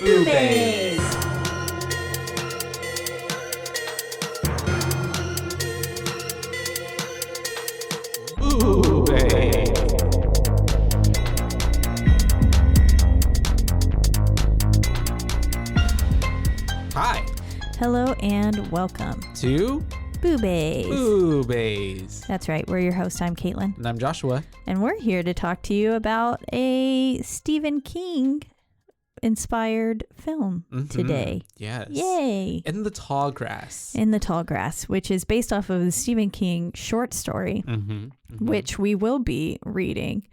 BooBaes. BooBaes. Hi. Hello and welcome To BooBaes. BooBaes. That's right. We're your host. I'm Caitlin. And I'm Joshua. And we're here to talk to you about a Stephen King inspired film today. Yes. Yay. In the Tall Grass. In the Tall Grass, which is based off of the Stephen King short story, which we will be reading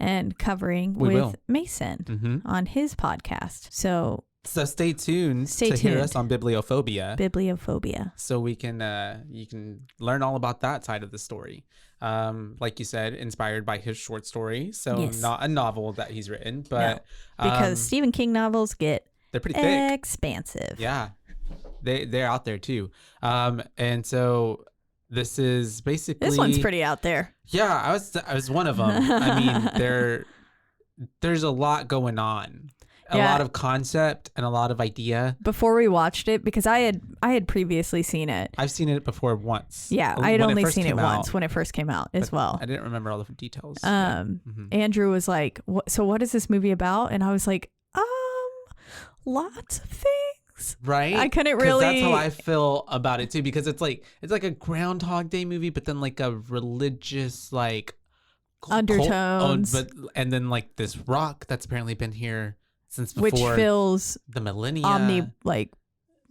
and covering with Mason on his podcast. So stay tuned to hear us on Bibliophobia. So we can you can learn all about that side of the story. Like you said, inspired by his short story. So not a novel that he's written, but because Stephen King novels they're pretty thick, expansive. Yeah. They're out there too. And so this is basically, this one's pretty out there. Yeah, I was one of them. I mean, there's a lot going on. A lot of concept and a lot of idea. Before we watched it, because I had previously seen it. I've seen it before once. Yeah, I had only seen it once when it first came out as well. I didn't remember all the details. Andrew was like, so what is this movie about? And I was like, lots of things. Right? I couldn't really. That's how I feel about it too, because it's like a Groundhog Day movie, but then like a religious undertones. And then like this rock that's apparently been here since before, which fills the millennia,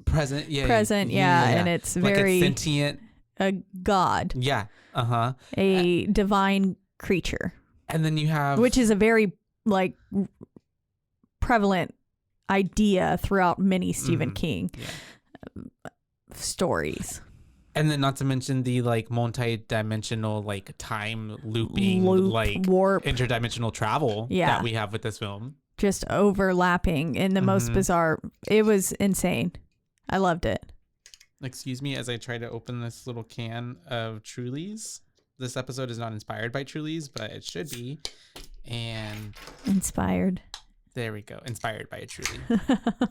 present, and it's like very it's sentient, a god, a divine creature, and then you have, which is a very prevalent idea throughout many Stephen King stories. And then not to mention the multi-dimensional time looping warp interdimensional travel that we have with this film. Just overlapping in the most bizarre. It was insane. I loved it. Excuse me as I try to open this little can of Trulies. This episode is not inspired by Trulies, but it should be. And inspired. There we go. Inspired by a Truly.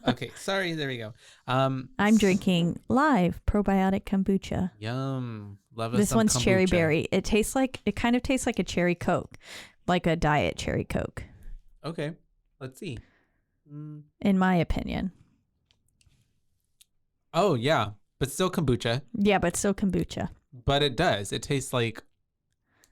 Okay, sorry. There we go. I'm drinking live probiotic kombucha. Yum. Love us This some one's kombucha. cherry berry. It kind of tastes like a cherry Coke, like a diet cherry Coke. Okay. Let's see. In my opinion. Oh, yeah. But still kombucha. Yeah, but still kombucha. But it does. It tastes like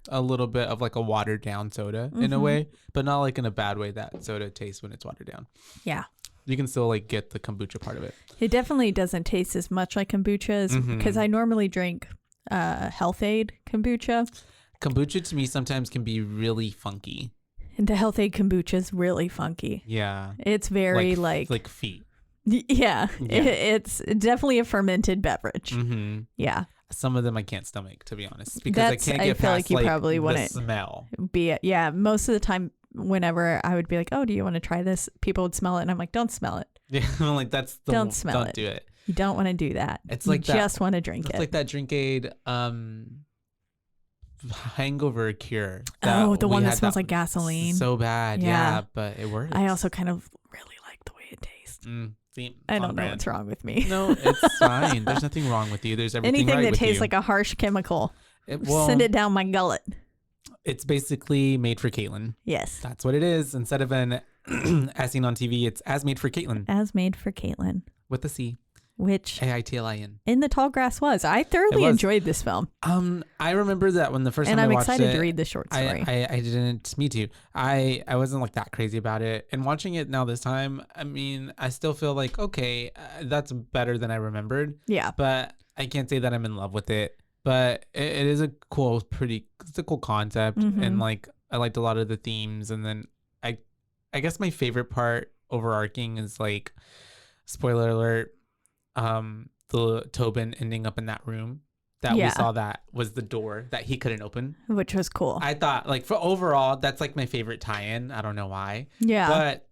a little bit of a watered down soda in a way, but not in a bad way that soda tastes when it's watered down. Yeah. You can still get the kombucha part of it. It definitely doesn't taste as much like kombucha because I normally drink Health Aid kombucha. Kombucha to me sometimes can be really funky. And the Health Aid kombucha is really funky. Yeah. It's very like feet. Yeah. It's definitely a fermented beverage. Yeah. Some of them I can't stomach, to be honest, because I can't get past you probably the wouldn't smell. Most of the time, whenever I would be like, "Oh, do you want to try this?" People would smell it, and I'm like, "Don't smell it." Yeah, I'm don't smell it. Don't do it. You don't want to do that. It's you just want to drink it. It's like that Drink Aid hangover cure. The one that smells like gasoline. So bad. Yeah, but it works. I also kind of really like the way it tastes. I don't know what's wrong with me. No, it's fine. There's nothing wrong with you. There's everything Anything right that with tastes you. like a harsh chemical. Send it down my gullet. It's basically made for Caitlin. Yes. That's what it is. Instead of an as seen on TV, it's as made for Caitlin. As made for Caitlin. With a C. Which Aitlin. In the Tall Grass was. I thoroughly enjoyed this film. I remember that when the first time I watched it. And I'm excited to read the short story. I didn't. Me too. I wasn't that crazy about it. And watching it now this time, I mean, I still feel okay, that's better than I remembered. Yeah. But I can't say that I'm in love with it. But it is it's a cool concept, and I liked a lot of the themes. And then I guess my favorite part overarching is spoiler alert. The Tobin ending up in that room that we saw that was the door that he couldn't open, which was cool. I thought for overall that's my favorite tie-in. I don't know why. Yeah. But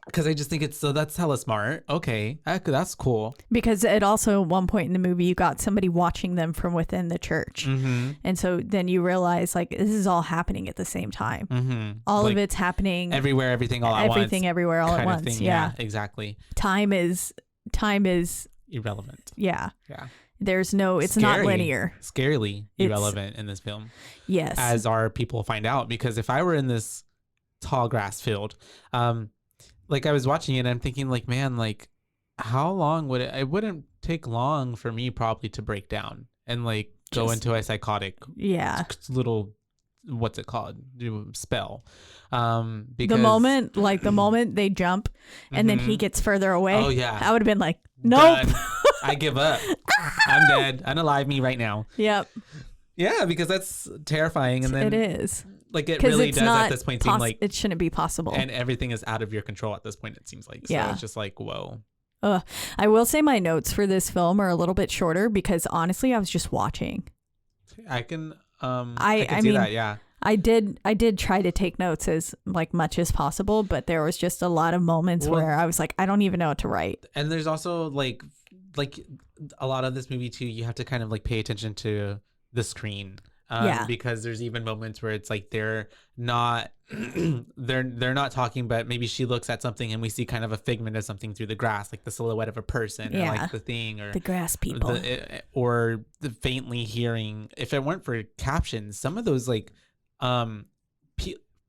Because I just think that's hella smart. Okay, that's cool. Because it also, at one point in the movie, you got somebody watching them from within the church. And so then you realize, like, this is all happening at the same time. All of it's happening. Everywhere, everything all at once. Everything, everywhere, all at once. Yeah, exactly. Time is irrelevant. Yeah. Yeah. There's no, it's not linear. Scarily irrelevant in this film. Yes. As our people find out. Because if I were in this tall grass field, like I was watching it and I'm thinking like, man, like how long would it wouldn't take long for me probably to break down and like go into a psychotic little, what's it called? Spell. Because the moment they jump and then he gets further away. Oh yeah. I would have been like, nope. I give up. I'm dead. Unalive me right now. Yep. Yeah, because that's terrifying. And then it is. Like it really does at this point seem like it shouldn't be possible. And everything is out of your control at this point, it seems like. So it's just like, whoa. I will say my notes for this film are a little bit shorter because honestly, I was just watching. I can see that, yeah. I did try to take notes as like much as possible, but there was just a lot of moments where I was like, I don't even know what to write. And there's also like a lot of this movie too, you have to kind of like pay attention to the screen. Because there's even moments where it's like they're not they're not talking, but maybe she looks at something and we see kind of a figment of something through the grass, like the silhouette of a person or like the thing or the grass people or the faintly hearing. If it weren't for captions, some of those like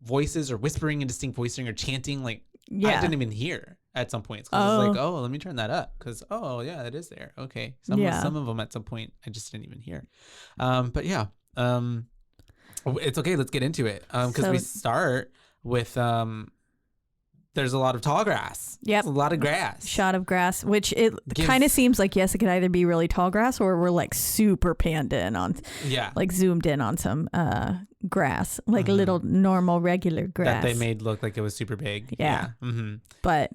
voices or whispering and distinct voicing or chanting, like I didn't even hear at some points because I was like, oh, let me turn that up because it is there. Okay, some of them at some point I just didn't even hear. But yeah. It's okay. Let's get into it. Because we start with there's a lot of tall grass. Yep, a lot of grass. Shot of grass, which it kind of seems like it could either be really tall grass or we're like super panned in on, like zoomed in on some grass, like little normal regular grass that they made look like it was super big. Yeah. But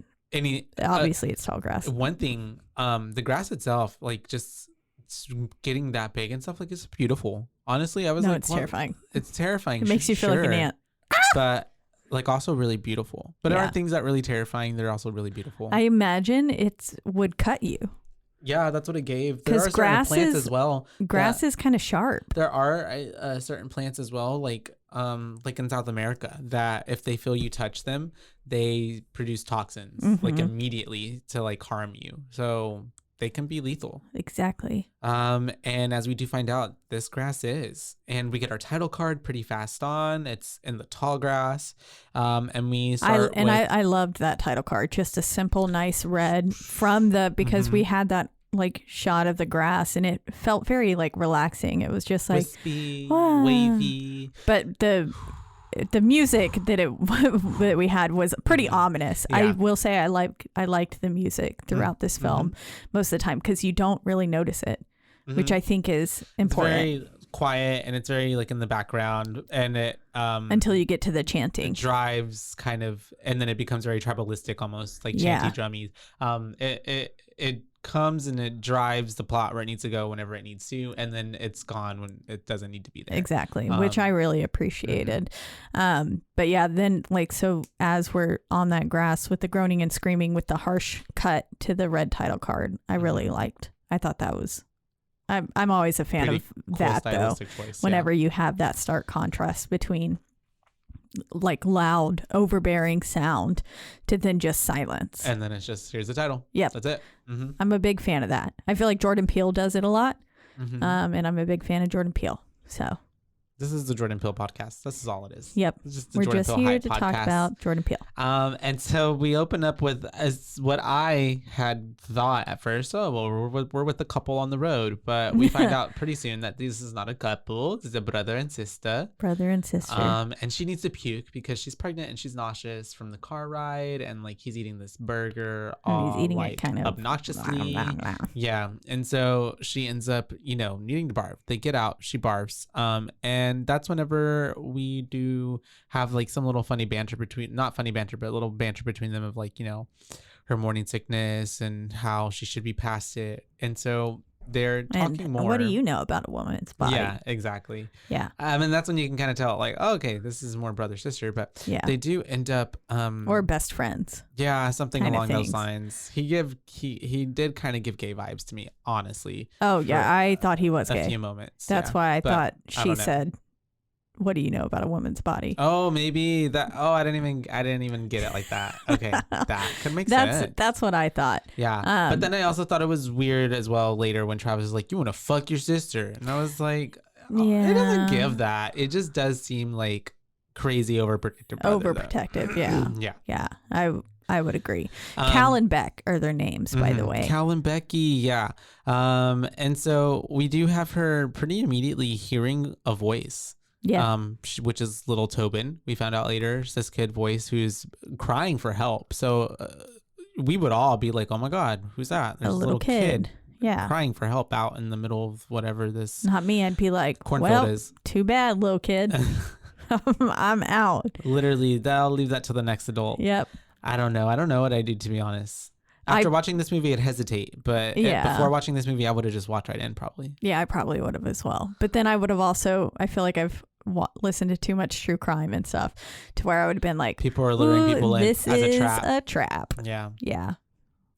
obviously it's tall grass. One thing, the grass itself, like just getting that big and stuff, like it's beautiful. Honestly, I was like, it's terrifying. It's terrifying. It makes you feel like an ant. But like also really beautiful. But there are things that really terrifying. They're also really beautiful. I imagine it would cut you. Yeah, that's what it gave. There are certain plants as well. Grass is kind of sharp. There are certain plants as well, like in South America, that if they feel you touch them, they produce toxins like immediately to like harm you. So they can be lethal. Exactly. And as we do find out, this grass is. And we get our title card pretty fast on. It's in the tall grass. And we start I loved that title card. Just a simple, nice red from because we had that like shot of the grass and it felt very like relaxing. It was just like wispy, wavy. But the music that we had was pretty ominous. Yeah. I will say I liked the music throughout this film most of the time because you don't really notice it, which I think is important. It's very quiet and it's very like in the background, and it until you get to the chanting, it drives kind of, and then it becomes very tribalistic, almost like chanty, drummy. It comes and it drives the plot where it needs to go whenever it needs to, and then it's gone when it doesn't need to be there. Exactly, which I really appreciated. But yeah, then like, so as we're on that grass with the groaning and screaming with the harsh cut to the red title card, I really liked. I thought that was, I'm always a fan of that though. Choice, whenever you have that stark contrast between like loud overbearing sound to then just silence, and then it's just, here's the title. Yep, that's it. I'm a big fan of that. I feel like Jordan Peele does it a lot, and I'm a big fan of Jordan Peele. So this is the Jordan Peele podcast. This is all it is. Yep. We're just here to talk about Jordan Peele. And so we open up with what I had thought at first. Oh, well, we're with a couple on the road, but we find out pretty soon that this is not a couple. This is a brother and sister. Brother and sister. And she needs to puke because she's pregnant and she's nauseous from the car ride, and like he's eating this burger, all he's eating like, it kind of obnoxiously. Blah, blah, blah. Yeah. And so she ends up, needing to barf. They get out. She barfs. And that's whenever we do have like some little funny banter not funny banter, but a little banter between them of like, her morning sickness and how she should be past it. And so they're talking more. What do you know about a woman's body? Yeah, exactly. Yeah. And that's when you can kind of tell, like, oh, okay, this is more brother sister, but they do end up or best friends. Yeah, something along those lines. He did kind of give gay vibes to me, honestly. Oh yeah, I thought he was gay. A few moments. That's why I thought she said, "What do you know about a woman's body?" Oh, maybe that. Oh, I didn't even get it like that. Okay, that could make sense. That's what I thought. Yeah, but then I also thought it was weird as well later when Travis was like, "You want to fuck your sister," and I was like, it doesn't give that. It just does seem like crazy overprotective. Overprotective, yeah. Yeah. I would agree. Cal and Beck are their names, by the way. Cal and Becky, yeah. And so we do have her pretty immediately hearing a voice. Yeah. Which is little Tobin. We found out later, it's this kid voice who's crying for help. So we would all be like, oh my God, who's that? There's a little kid. Yeah. Crying for help out in the middle of whatever this. Not me. I'd be like, cornfield is. Too bad, little kid. I'm out. Literally, I'll leave that to the next adult. Yep. I don't know what I do, to be honest. After watching this movie, I'd hesitate. But before watching this movie, I would have just walked right in, probably. Yeah, I probably would have as well. But then I would have also, I feel like I've listened to too much true crime and stuff to where I would have been like, people are luring people in as a trap. This is a trap. Yeah. Yeah.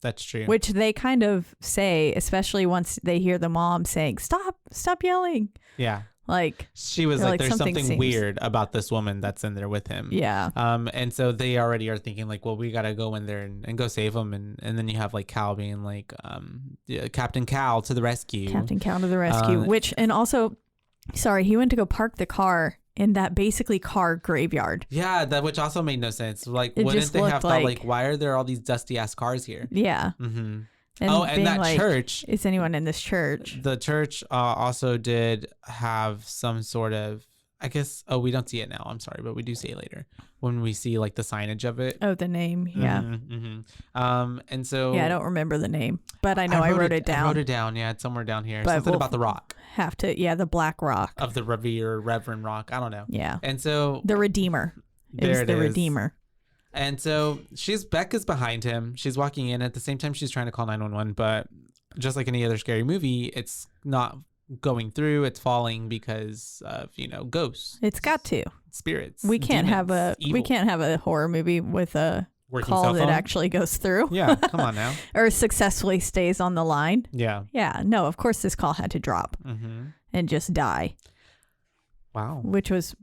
That's true. Which they kind of say, especially once they hear the mom saying, stop yelling. Yeah. Like she was like there's something weird about this woman that's in there with him. Yeah. And so they already are thinking like, well, we got to go in there and go save him. And then you have like Cal being like, Captain Cal to the rescue. Captain Cal to the rescue. And also, sorry, he went to go park the car in that basically car graveyard. Yeah, which also made no sense. Like, wouldn't they have thought like, why are there all these dusty ass cars here? Yeah. Mm-hmm. And that like, church. Is anyone in this church? The church also did have some sort of, I guess, we don't see it now. I'm sorry, but we do see it later when we see like the signage of it. Oh, the name. Yeah. Mm-hmm. And so. Yeah, I don't remember the name, but I know I wrote it down. I wrote it down. Yeah, it's somewhere down here. But something about the rock. The Black Rock. Of the Reverend Rock. I don't know. Yeah. And so. The Redeemer. There it is. Redeemer. And so Beck is behind him. She's walking in. At the same time, she's trying to call 911. But just like any other scary movie, it's not going through. It's falling because of, ghosts. It's got to. Spirits. We can't have a horror movie with a working call that actually goes through. Yeah, come on now. Or successfully stays on the line. Yeah. Yeah. No, of course this call had to drop and just die. Wow. Which was...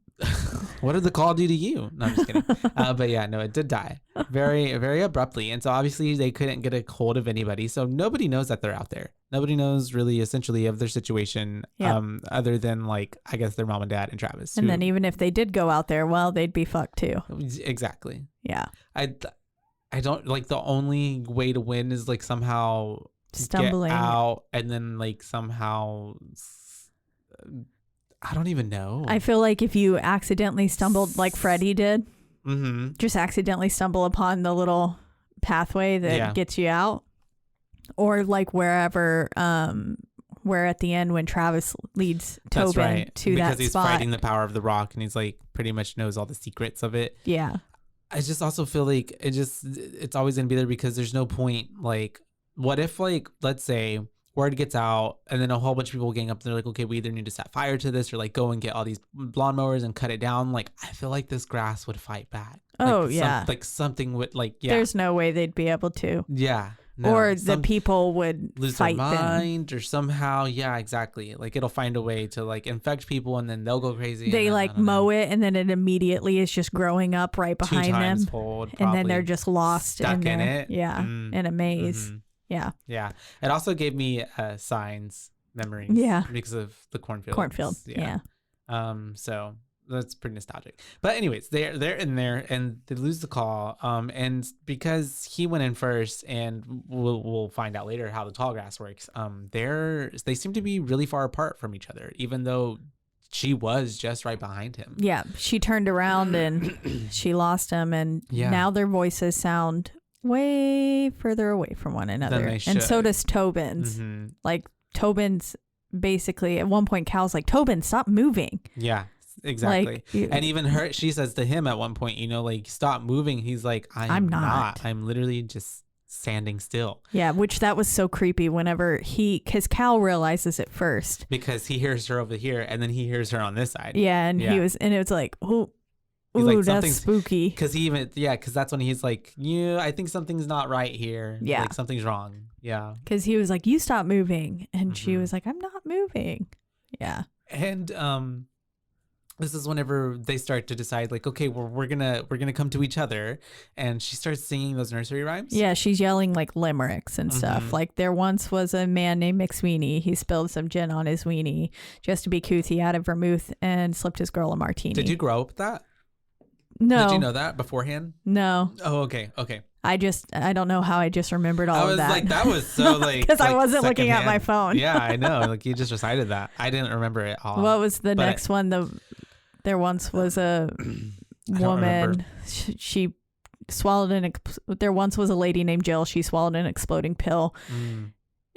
What did the call do to you? No, I'm just kidding. But yeah, no, it did die very, very abruptly. And so obviously they couldn't get a hold of anybody. So nobody knows that they're out there. Nobody knows really essentially of their situation other than like, I guess their mom and dad and Travis. And then even if they did go out there, well, they'd be fucked too. Exactly. Yeah. I don't like the only way to win is like somehow stumbling get out and then like somehow... I don't even know. I feel like if you accidentally stumbled like Freddie did, just accidentally stumble upon the little pathway that gets you out, or like where at the end when Travis leads Tobin to that spot. Because he's fighting the power of the rock and he's like pretty much knows all the secrets of it. Yeah. I just also feel like it's always going to be there because there's no point. Like, what if like, let's say, word gets out and then a whole bunch of people gang up and they're like, okay, we either need to set fire to this or like go and get all these lawnmowers and cut it down. Like, I feel like this grass would fight back. Oh, like, yeah. Like something would like, yeah. There's no way they'd be able to. Yeah. No, or the people would lose fight their mind or somehow. Yeah, exactly. Like it'll find a way to like infect people and then they'll go crazy. They like mow it and then it immediately is just growing up right behind them. Fold, and then they're just lost stuck in it. Yeah. In a maze. Yeah. Yeah. It also gave me Signs memories. Yeah. Because of the cornfield. Yeah. So that's pretty nostalgic. But anyways, they're in there and they lose the call. And because he went in first, and we'll find out later how the tall grass works. They seem to be really far apart from each other, even though she was just right behind him. Yeah. She turned around and she lost him, and now their voices sound way further away from one another. And so does Tobin's. Like Tobin's basically at one point Cal's like, Tobin, stop moving. Yeah, exactly. Like, and even she says to him at one point, like, stop moving. He's like, I'm not. I'm literally just standing still. Yeah, which that was so creepy whenever because Cal realizes it first. Because he hears her over here and then he hears her on this side. Yeah, and it was like, oh, he's like, that's spooky. Because because that's when he's like, I think something's not right here. Yeah. Like something's wrong. Yeah. Because he was like, you stop moving. And she was like, I'm not moving. Yeah. And this is whenever they start to decide, like, okay, we're gonna come to each other, and she starts singing those nursery rhymes. Yeah, she's yelling like limericks and stuff. Like there once was a man named McSweeney. He spilled some gin on his weenie just to be cute. He added vermouth and slipped his girl a martini. Did you grow up with that? No. Did you know that beforehand? No. Oh, okay. I don't know how I just remembered all of that. I was like, that was so like because I wasn't looking secondhand. at my phone. Yeah, I know. Like you just recited that. I didn't remember it all. What was the next one? There once was a woman. She swallowed there once was a lady named Jill. She swallowed an exploding pill.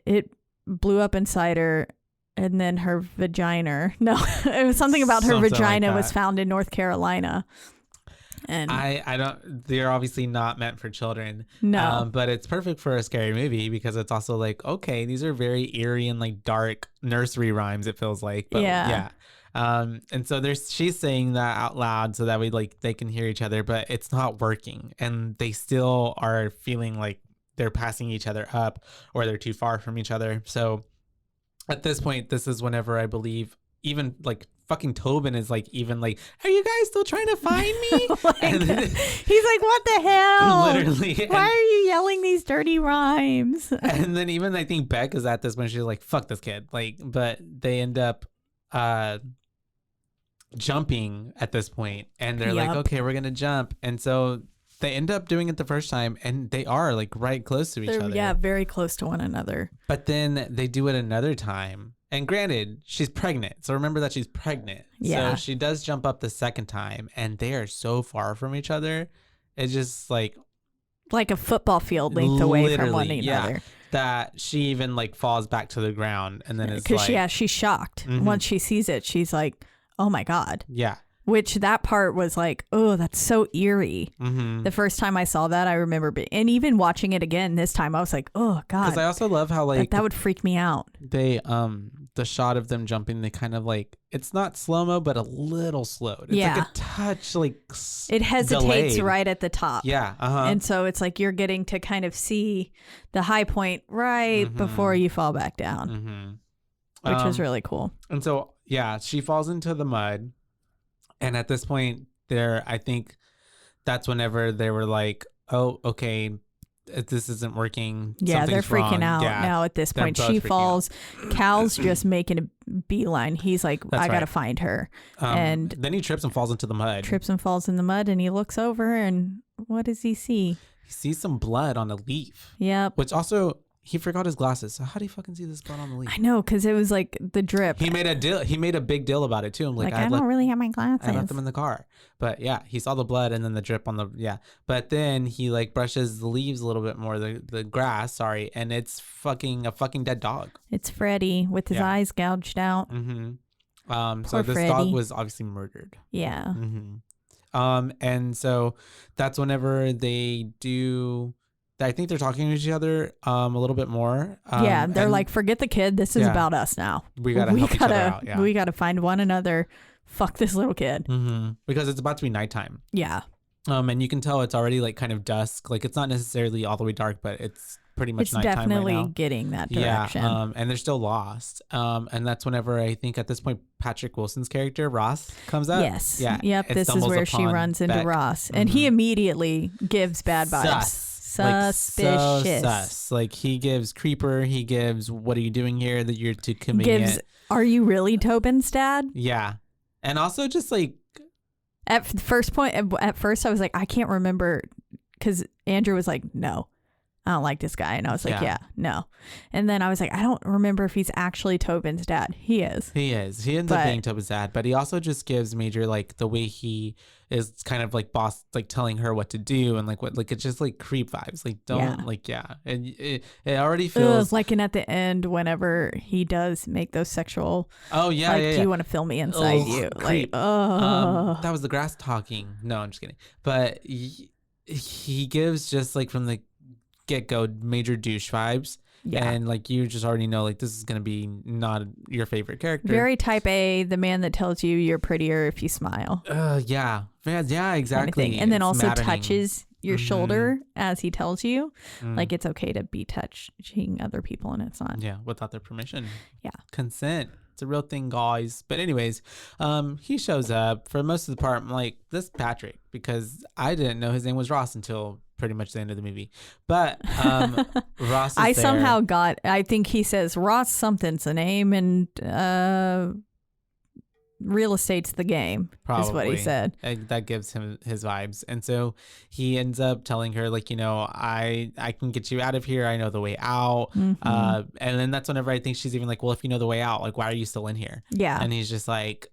It blew up inside her. And then her vagina. No, it was something about her vagina like was found in North Carolina. And I don't, they're obviously not meant for children. No. But it's perfect for a scary movie because it's also like, okay, these are very eerie and like dark nursery rhymes, it feels like. But yeah. And so she's saying that out loud so that they can hear each other, but it's not working. And they still are feeling like they're passing each other up or they're too far from each other. So at this point, this is whenever I believe even like fucking Tobin is like, even like, are you guys still trying to find me? He's like, what the hell? Literally. Why are you yelling these dirty rhymes? And then even I think Beck is at this when she's like, fuck this kid. Like, but they end up jumping at this point and they're like, okay, we're going to jump. And so they end up doing it the first time and they are like right close to each other. Yeah, very close to one another. But then they do it another time. And granted, she's pregnant. So remember that she's pregnant. Yeah. So she does jump up the second time and they are so far from each other. It's just like a football field length away from one another. That she even like falls back to the ground and then it's like. Because she's shocked. Once she sees it, she's like, oh my God. Yeah. Which that part was like, oh, that's so eerie. The first time I saw that, I remember, and even watching it again this time, I was like, oh God. Because I also love how like that would freak me out. They the shot of them jumping, they kind of like, it's not slow-mo, but a little slowed. It's like a touch like it hesitates delayed. Right at the top. Yeah. And so it's like you're getting to kind of see the high point right before you fall back down, which was really cool. And so yeah, she falls into the mud. And at this point, I think that's whenever they were like, oh, okay, this isn't working. Yeah, they're freaking wrong. out now at this point. She falls. Cal's just making a beeline. He's like, I got to find her. And then he trips and falls into the mud. Trips and falls in the mud. And he looks over and what does he see? He sees some blood on a leaf. Yep. Which also... He forgot his glasses. So how do you fucking see this blood on the leaf? I know, because it was like the drip. He made a big deal about it too. I'm like, I don't really have my glasses. I left them in the car. But yeah, he saw the blood and then the drip on the But then he like brushes the leaves a little bit more, the grass, sorry, and it's a fucking dead dog. It's Freddy with his eyes gouged out. So this dog was obviously murdered. Yeah. And so that's whenever they do. I think they're talking to each other a little bit more. They're like, forget the kid. This is about us now. We gotta help each other out. Yeah. We gotta find one another. Fuck this little kid. Because it's about to be nighttime. Yeah. And you can tell it's already like kind of dusk. Like it's not necessarily all the way dark, but it's pretty much nighttime definitely right now. Getting that direction. Yeah. And they're still lost. And that's whenever I think at this point Patrick Wilson's character Ross comes up. Yes. Yeah. Yep. This is where she runs into Beck. Ross, and he immediately gives bad vibes. Suspicious. Like, so sus. Like he gives creeper. He gives, what are you doing here? That you're to committing it. Are you really Tobin's dad? Yeah. And also just like at first I was like, I can't remember, because Andrew was like, no, I don't like this guy. And I was like, yeah, no. And then I was like, I don't remember if he's actually Tobin's dad. He is. He ends up being Tobin's dad, but he also just gives Major like the way he is kind of like boss, like telling her what to do and like what, like it's just like creep vibes. Like don't and it already feels like, and at the end whenever he does make those sexual. Oh yeah, like, do you want to feel me inside you? Creep. Like that was the grass talking. No, I'm just kidding. But he gives just like from the get-go major douche vibes. Yeah. And like you just already know like this is going to be not your favorite character. Very type A, the man that tells you you're prettier if you smile. Yeah, exactly. Kind of, and then it's also maddening. Touches your shoulder as he tells you like it's okay to be touching other people and it's not. Yeah, without their permission. Yeah. Consent. It's a real thing, guys. But anyways, he shows up. For most of the part, I'm like, this is Patrick, because I didn't know his name was Ross until pretty much the end of the movie. But Ross is I there. somehow got, I think he says Ross something's the name and real estate's the game. Probably. Is what he said. That gives him his vibes. And so he ends up telling her, like, you know, I can get you out of here. I know the way out. And then that's whenever I think she's even like, well, if you know the way out, like, why are you still in here? Yeah. And he's just like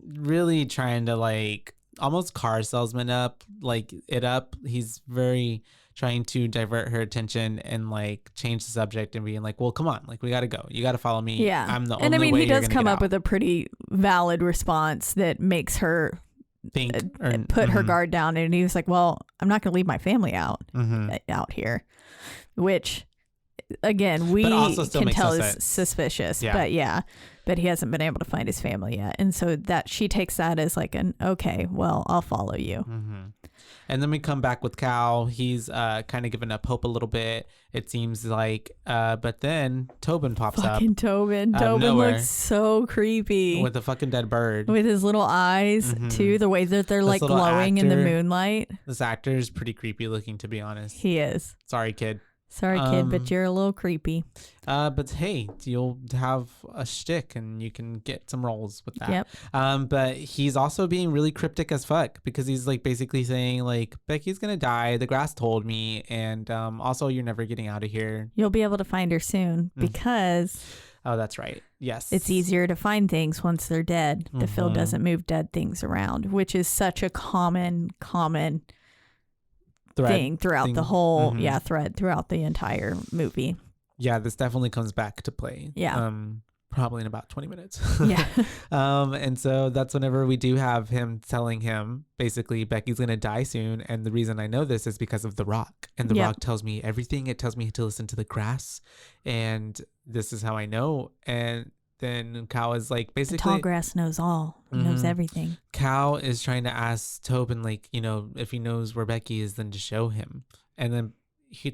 really trying to like almost car salesman up, like it up. He's very trying to divert her attention and like change the subject and being like, well, come on, like we got to go. You got to follow me. Yeah. I'm the only way. And I mean, he does come up out. with a pretty valid response that makes her think put her guard down. And he was like, well, I'm not going to leave my family out here, which again, we can tell is suspicious, but he hasn't been able to find his family yet. And so that she takes that as like an, okay, well, I'll follow you. And then we come back with Cal. He's kind of given up hope a little bit, it seems like. But then Tobin pops up. Fucking Tobin. Tobin looks so creepy. With a fucking dead bird. With his little eyes, too. The way that they're like glowing in the moonlight. This actor is pretty creepy looking, to be honest. He is. Sorry, kid. Sorry, kid, but you're a little creepy. But hey, you'll have a shtick and you can get some roles with that. Yep. But he's also being really cryptic as fuck, because he's like basically saying like, Becky's gonna die. The grass told me, and also you're never getting out of here. You'll be able to find her soon because. Oh, that's right. Yes. It's easier to find things once they're dead. The film doesn't move dead things around, which is such a common thing throughout the whole thread throughout the entire movie. Yeah, this definitely comes back to play. Yeah. Probably in about 20 minutes. Yeah. And so that's whenever we do have him telling him basically Becky's gonna die soon, and the reason I know this is because of the rock, and the rock tells me everything. It tells me to listen to the grass, and this is how I know. And then Cal is like, basically, the tall grass knows all. It knows everything. Cal is trying to ask Tobin, like, you know, if he knows where Becky is, then to show him. And then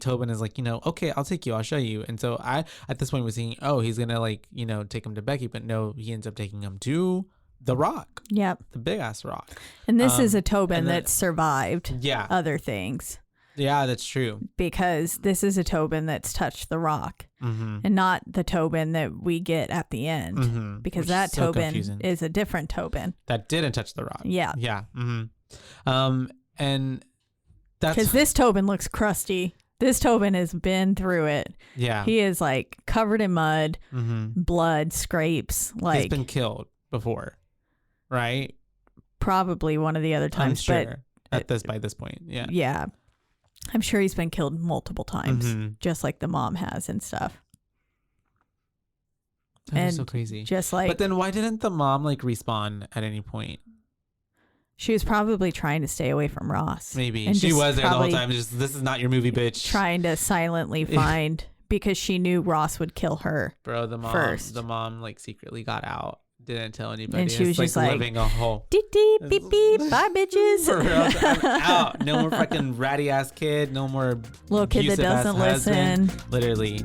Tobin is like, you know, okay, I'll take you. I'll show you. And so I, at this point, was thinking, oh, he's going to like, you know, take him to Becky. But no, he ends up taking him to the rock. Yep. The big ass rock. And this is a Tobin that survived other things. Yeah, that's true. Because this is a Tobin that's touched the rock and not the Tobin that we get at the end. Because which that Tobin is a different Tobin. That didn't touch the rock. Yeah. Yeah. And that's because this Tobin looks crusty. This Tobin has been through it. Yeah. He is like covered in mud, blood, scrapes. Like he's been killed before, right? Probably one of the other times. I'm sure by this point. Yeah. Yeah. I'm sure he's been killed multiple times, just like the mom has and stuff. That's so crazy. Just like, but then why didn't the mom like respawn at any point? She was probably trying to stay away from Ross. Maybe she was there the whole time. Just, this is not your movie, bitch. Trying to silently find, because she knew Ross would kill her. Bro, the mom like secretly got out. Didn't tell anybody. And she was just like living a whole deep beep beep. Bye, bitches. I'm out. No more fucking ratty ass kid. No more little kid that doesn't listen. Literally.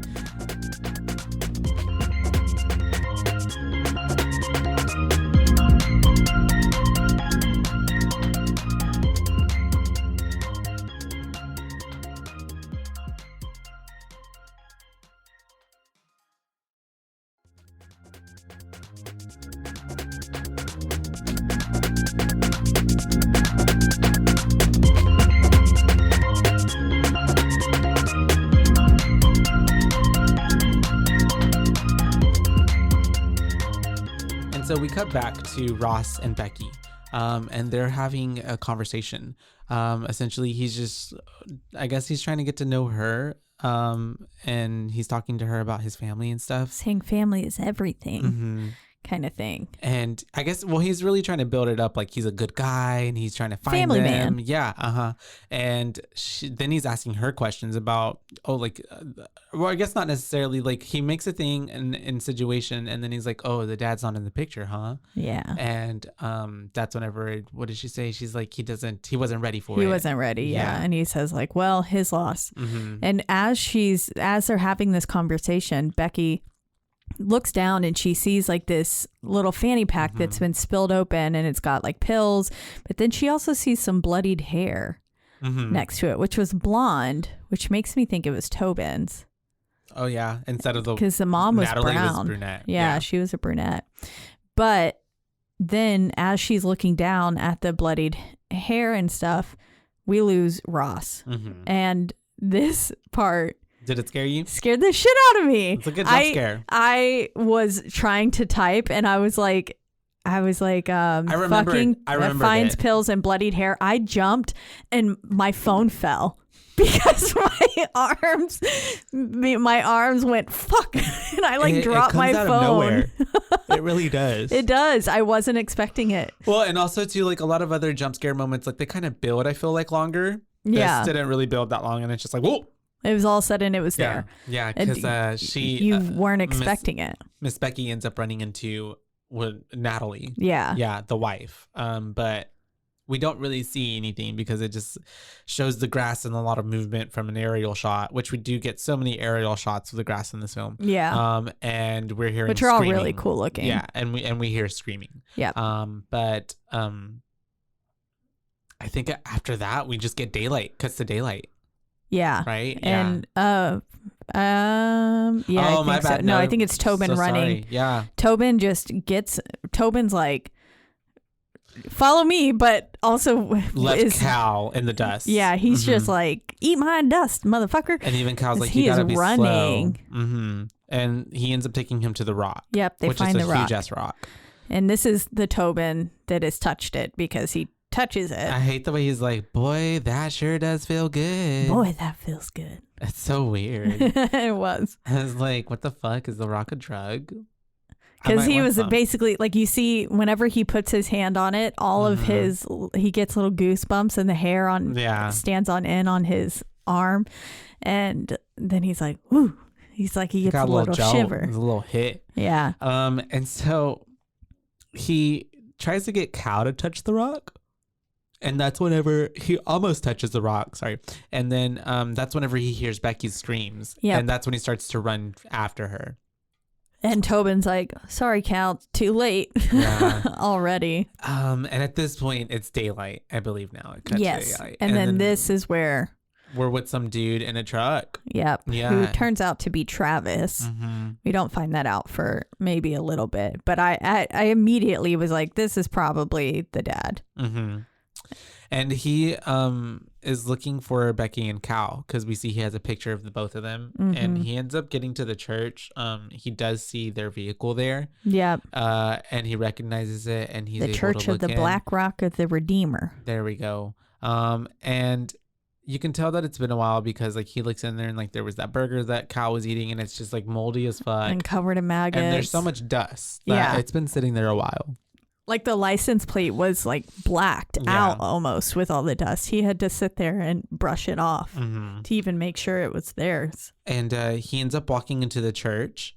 So we cut back to Ross and Becky, and they're having a conversation. Essentially, he's just, I guess he's trying to get to know her, and he's talking to her about his family and stuff. Saying family is everything. kind of thing. And I guess, well, he's really trying to build it up like he's a good guy and he's trying to find them. Kind of thing. And I guess, well, he's really trying to build it up like he's a good guy and he's trying to find Family them. man. Yeah. And then he's asking her questions about, well, I guess not necessarily. Like, he makes a thing in situation, and then he's like, oh, the dad's not in the picture, huh? Yeah. And that's whenever, what did she say? She's like, he wasn't ready for it. He wasn't ready. Yeah. And he says like, well, his loss. And as they're having this conversation, Becky looks down and she sees like this little fanny pack that's been spilled open, and it's got like pills, but then she also sees some bloodied hair next to it, which was blonde, which makes me think it was Tobin's. Oh yeah, instead of because the mom was Natalie brown. was brunette. Yeah, she was a brunette. But then as she's looking down at the bloodied hair and stuff, we lose Ross. And this part, did it scare you? Scared the shit out of me. It's a good jump scare. I was trying to type, and I was like, I remember finds pills and bloodied hair. I jumped and my phone fell because my arms went fuck, and I dropped my phone. It comes out of nowhere. It really does. It does. I wasn't expecting it. Well, and also too, like a lot of other jump scare moments, like they kind of build, I feel like, longer. Yeah. This didn't really build that long, and it's just like, whoa. It was all of a sudden it was there. Yeah, because you weren't expecting it. Miss Becky ends up running into Natalie. Yeah. Yeah, the wife. But we don't really see anything because it just shows the grass and a lot of movement from an aerial shot, which we do get so many aerial shots of the grass in this film. Yeah. And we're hearing which are screaming. All really cool looking. Yeah, and we hear screaming. Yeah. But I think after that we just get daylight. Cuts to daylight. Yeah. Right. And yeah. I think so. No, I think it's Tobin running. Sorry. Yeah. Tobin's like, follow me, but also left Cal in the dust. Yeah, he's just like, eat my dust, motherfucker. And even Cal's like, you gotta be running. Slow. And he ends up taking him to the rock. Yep, they find the rock. Which is a huge ass rock. And this is the Tobin that has touched it because he touches it. I hate the way he's like, boy, that sure does feel good. Boy, that feels good. It's so weird. It was. I was like, what the fuck? Is the rock a drug? Because he was basically like, you see, whenever he puts his hand on it, all of he gets little goosebumps, and the hair stands on end on his arm. And then he's like, woo. He's like, he gets a little shiver. A little hit. Yeah. And so he tries to get Cal to touch the rock. And that's whenever he almost touches the rock. Sorry. And then that's whenever he hears Becky's screams. Yeah. And that's when he starts to run after her. And Tobin's like, sorry, Cal, too late already. And at this point, it's daylight, I believe now. Yes. And then this is where we're with some dude in a truck. Yep. Yeah. Who turns out to be Travis. We don't find that out for maybe a little bit. But I immediately was like, this is probably the dad. And he is looking for Becky and Cal because we see he has a picture of the both of them. And he ends up getting to the church. He does see their vehicle there. Yep. And he recognizes it, and he's able Church to of the in. Black Rock of the Redeemer. There we go. And you can tell that it's been a while because like he looks in there and like there was that burger that Cal was eating, and it's just like moldy as fuck and covered in maggots. And there's so much dust that it's been sitting there a while. Like the license plate was like blacked out almost with all the dust. He had to sit there and brush it off to even make sure it was theirs. And he ends up walking into the church,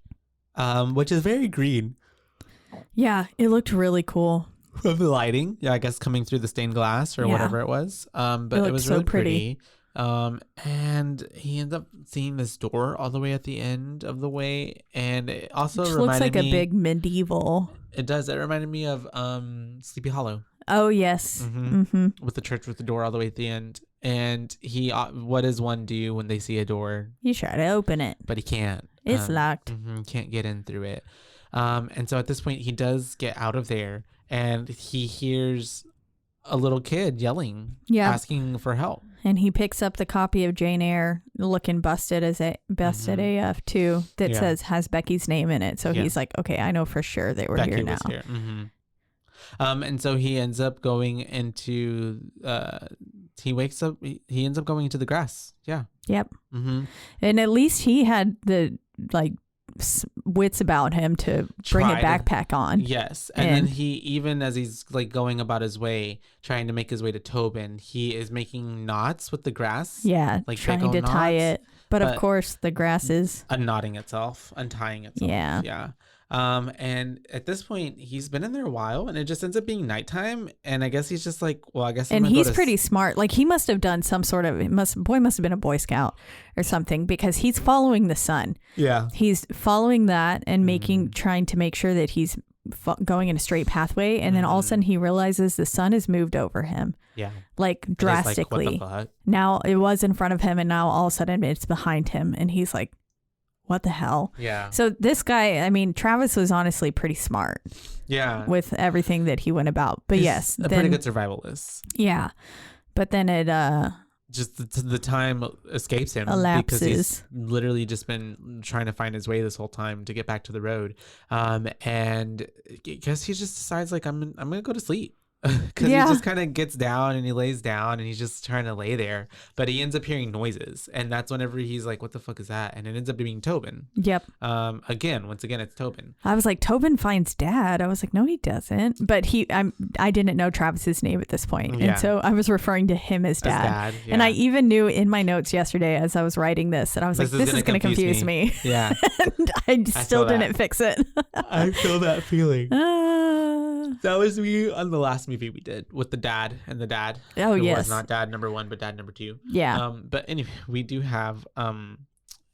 which is very green. Yeah, it looked really cool. With the lighting, I guess coming through the stained glass or whatever it was. But it was really pretty. And he ends up seeing this door all the way at the end of the way, and it also looks like a big medieval. It does. It reminded me of Sleepy Hollow. Oh yes, with the church with the door all the way at the end. And he, what does one do when they see a door? You try to open it, but he can't. It's locked. Can't get in through it. And so at this point, he does get out of there, and he hears a little kid yelling, asking for help. And he picks up the copy of Jane Eyre, looking busted AF too, that says has Becky's name in it. So he's like, okay, I know for sure they were Becky here now. Here. And so he ends up going into he ends up going into the grass. Yeah. Yep. And at least he had the wits about him to bring a backpack on. Yes. And then he, even as he's like going about his way, trying to make his way to Tobin, he is making knots with the grass. Yeah. Like trying to tie it. But of course the grass is unknotting itself, untying itself. Yeah. Yeah. And at this point he's been in there a while and it just ends up being nighttime. And I guess he's just like, well, I guess and he's pretty smart. Like he must have done some sort of, boy must have been a Boy Scout or something, because he's following the sun. Yeah. He's following that and trying to make sure that he's going in a straight pathway. And then all of a sudden he realizes the sun has moved over him. Yeah. Like drastically. Like, what the fuck? Now it was in front of him and now all of a sudden it's behind him and he's like, what the hell? Yeah. So this guy, I mean, Travis was honestly pretty smart. Yeah. With everything that he went about. But He's a pretty good survivalist. Yeah. But then it just the time escapes him elapses. Because he's literally just been trying to find his way this whole time to get back to the road. And I guess he just decides like I'm gonna go to sleep. Because he just kind of gets down and he lays down and he's just trying to lay there, but he ends up hearing noises, and that's whenever he's like, what the fuck is that? And it ends up being Tobin. Yep. Once again it's Tobin. I was like, Tobin finds dad. I was like, no he doesn't, but I didn't know Travis's name at this point. And so I was referring to him as dad. And I even knew in my notes yesterday as I was writing this that I was like, this is going to confuse me. Yeah. And I still didn't fix it. I feel that feeling. That was me on the last movie we did with the dad and the dad. Oh, yes. Was not dad number 1, but dad number 2. Yeah. But anyway, we do have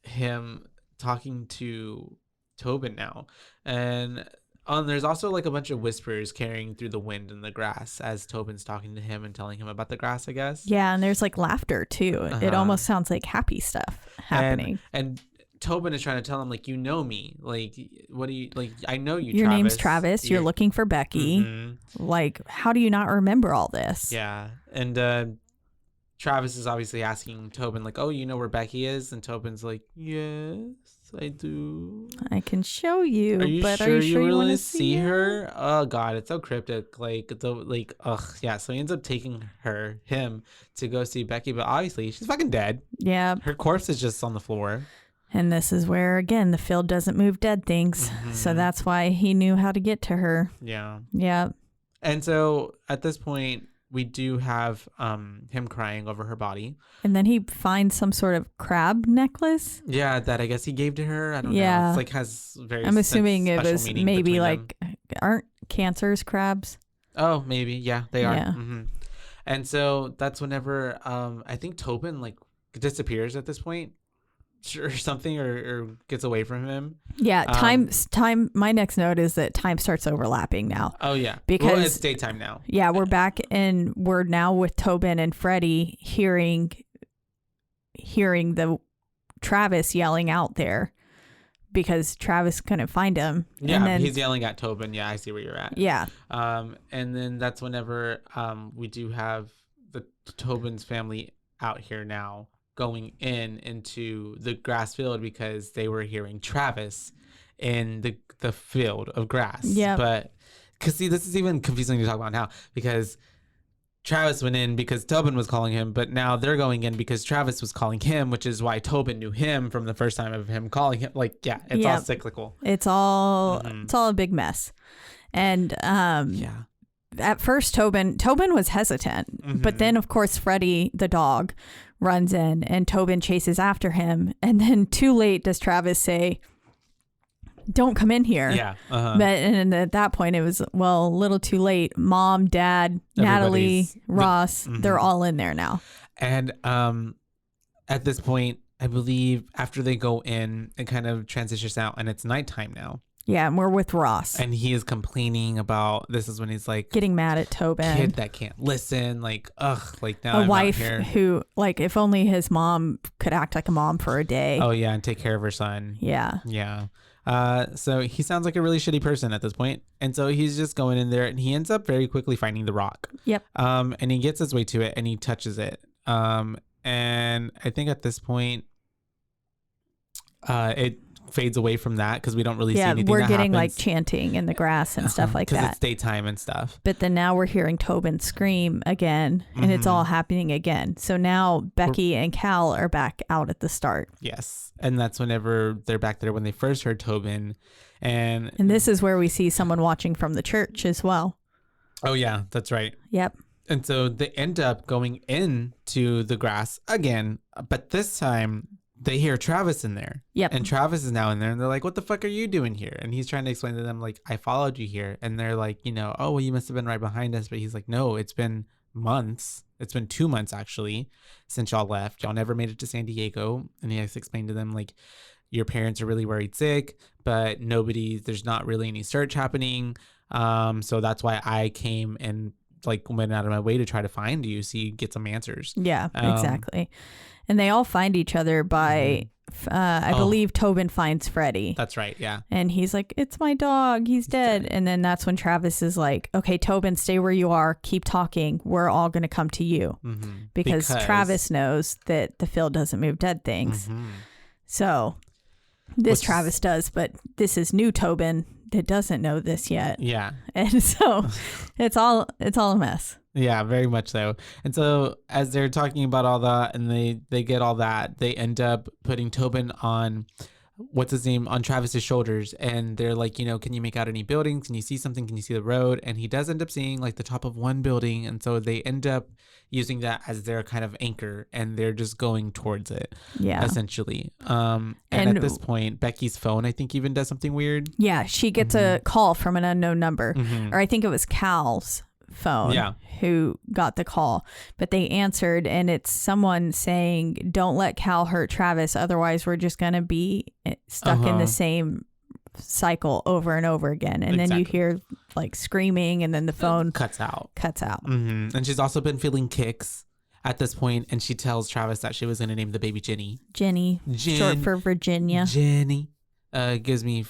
him talking to Tobin now. And there's also like a bunch of whispers carrying through the wind and the grass as Tobin's talking to him and telling him about the grass, I guess. Yeah, and there's like laughter too. It almost sounds like happy stuff happening. And Tobin is trying to tell him, like, you know me. Like, what do you, like, I know you, Your Travis. name's Travis. You're looking for Becky. Mm-hmm. Like, how do you not remember all this? Yeah. And Travis is obviously asking Tobin, like, oh, you know where Becky is? And Tobin's like, yes, I do. I can show you. Are you but sure are you sure you want to to see her? Oh, God, it's so cryptic. Like, ugh. Yeah, so he ends up taking him to go see Becky. But obviously, she's fucking dead. Yeah. Her corpse is just on the floor. And this is where, again, the field doesn't move dead things. Mm-hmm. So that's why he knew how to get to her. Yeah. Yeah. And so at this point, we do have him crying over her body. And then he finds some sort of crab necklace. Yeah, that I guess he gave to her. I don't know. It's like has very I'm assuming it was maybe like, aren't cancers crabs? Oh, maybe. Yeah, they are. Yeah. Mm-hmm. And so that's whenever I think Tobin like disappears at this point. Or something, or gets away from him. Yeah, time. My next note is that time starts overlapping now. Oh yeah, because it's daytime now. Yeah, we're back and we're now with Tobin and Freddie hearing the Travis yelling out there because Travis couldn't find him. Yeah, and then, he's yelling at Tobin. Yeah, I see where you're at. Yeah. And then that's whenever we do have the Tobin's family out here now, going into the grass field because they were hearing Travis in the field of grass. Yeah. But because see, this is even confusing to talk about now because Travis went in because Tobin was calling him, but now they're going in because Travis was calling him, which is why Tobin knew him from the first time of him calling him. Like, yeah, it's all cyclical. It's all a big mess. And at first Tobin was hesitant, but then of course Freddie the dog runs in and Tobin chases after him, and then too late does Travis say, don't come in here. Yeah. But and at that point it was, well, a little too late. Mom, Dad, Natalie, Ross, they're all in there now. And at this point, I believe after they go in, it kind of transitions out and it's nighttime now. Yeah, and we're with Ross. And he is complaining about, this is when he's like, getting mad at Tobin. Kid that can't listen. Like, ugh, like now a I'm wife out here. Who, like, if only his mom could act like a mom for a day. Oh, yeah, and take care of her son. Yeah. Yeah. So he sounds like a really shitty person at this point. And so he's just going in there and he ends up very quickly finding the rock. Yep. And he gets his way to it and he touches it. And I think at this point, it fades away from that because we don't really see anything. We're getting like chanting in the grass and stuff like that because it's daytime and stuff. But then now we're hearing Tobin scream again, and it's all happening again. So now Becky and Cal are back out at the start. Yes, and that's whenever they're back there when they first heard Tobin, and this is where we see someone watching from the church as well. Oh yeah, that's right. Yep. And so they end up going into the grass again, but this time they hear Travis in there. Yep. And Travis is now in there, and they're like, what the fuck are you doing here? And he's trying to explain to them, like, I followed you here. And they're like, oh, well, you must have been right behind us. But he's like, no, it's been months. It's been 2 months, actually, since y'all left. Y'all never made it to San Diego. And he has to explain to them, like, your parents are really worried sick, but there's not really any search happening. So that's why I came and, like, went out of my way to try to find you so you get some answers. Yeah, exactly. And they all find each other by, I believe Tobin finds Freddie. That's right, yeah. And he's like, it's my dog. He's dead. And then that's when Travis is like, okay, Tobin, stay where you are. Keep talking. We're all going to come to you. Because Travis knows that the field doesn't move dead things. So Travis does, but this is new Tobin that doesn't know this yet. Yeah. And so it's all a mess. Yeah, very much so. And so as they're talking about all that and they get all that, they end up putting Tobin on, on Travis's shoulders. And they're like, can you make out any buildings? Can you see something? Can you see the road? And he does end up seeing like the top of one building. And so they end up using that as their kind of anchor, and they're just going towards it. Yeah. Essentially. And at this point, Becky's phone, I think, even does something weird. Yeah. She gets a call from an unknown number, or I think it was Cal's phone who got the call, but they answered, and it's someone saying, don't let Cal hurt Travis, otherwise we're just going to be stuck in the same cycle over and over again. And then you hear like screaming, and then the phone cuts out. And she's also been feeling kicks at this point, and she tells Travis that she was going to name the baby Jenny, short for Virginia. Jenny gives me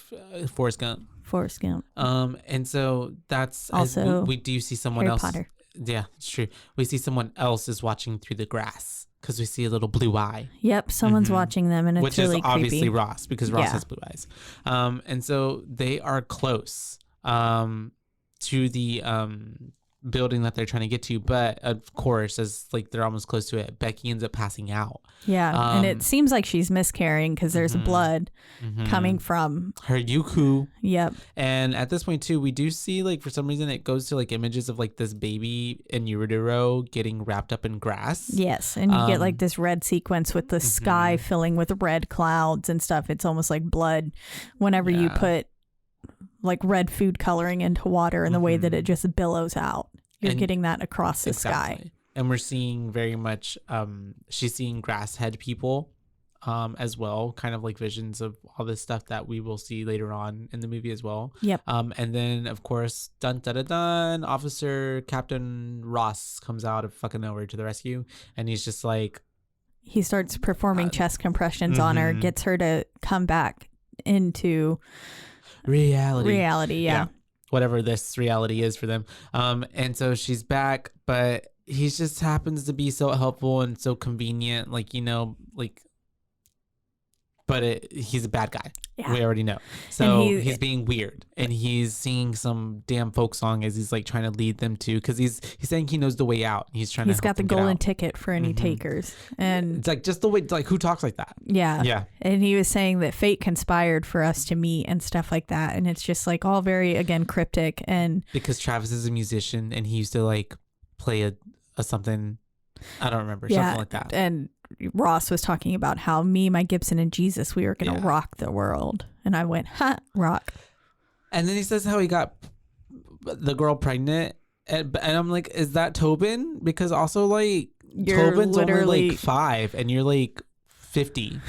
Forrest Gump. And so that's also we do see someone Harry else. Potter. Yeah, it's true. We see someone else is watching through the grass because we see a little blue eye. Yep, someone's watching them, and it's which really is obviously creepy. Ross, because Ross has blue eyes. And so they are close to the building that they're trying to get to, but of course, as like they're almost close to it, Becky ends up passing out. Yeah, and it seems like she's miscarrying because there's blood coming from her yuku. Yep. And at this point too, we do see, like, for some reason it goes to like images of like this baby in utero getting wrapped up in grass. Yes, and you get like this red sequence with the sky filling with red clouds and stuff. It's almost like blood whenever you put like red food coloring into water, and the way that it just billows out. You're getting that across the sky. And we're seeing very much, she's seeing grass head people as well, kind of like visions of all this stuff that we will see later on in the movie as well. Yep. And then, of course, Officer Captain Ross comes out of fucking nowhere to the rescue. And he's just like... He starts performing chest compressions on her, gets her to come back into... Reality, yeah. Whatever this reality is for them. And so she's back, but he just happens to be so helpful and so convenient, but he's a bad guy. Yeah. We already know. So he's being weird, and he's singing some damn folk song as he's like trying to lead them to, because he's saying he knows the way out. He's got the golden ticket for any takers, and it's like just the way, like, who talks like that? Yeah. And he was saying that fate conspired for us to meet and stuff like that, and it's just like all very, again, cryptic. And because Travis is a musician and he used to like play a something, I don't remember, something like that. And Ross was talking about how me, my Gibson, and Jesus, we were going to rock the world. And I went, rock. And then he says how he got the girl pregnant. And I'm like, is that Tobin? Because also, like, Tobin's only like 5 and you're like 50.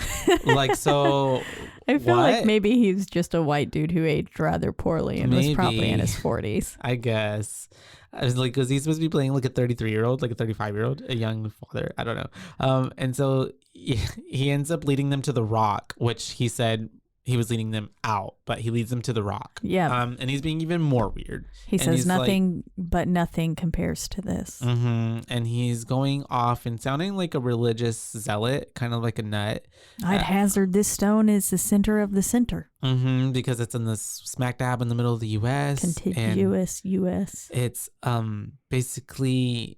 Like, so I feel like maybe he's just a white dude who aged rather poorly and was probably in his 40s. I guess. I was like, was he supposed to be playing like a 33-year-old, like a 35-year-old, a young father? I don't know. And so he ends up leading them to the rock, which he said he was leading them out, but he leads them to the rock. Yeah. And he's being even more weird. He says nothing but nothing compares to this. And he's going off and sounding like a religious zealot, kind of like a nut. I'd hazard this stone is the center of the center. Because it's in the smack dab in the middle of the U.S. Contiguous U.S. It's basically...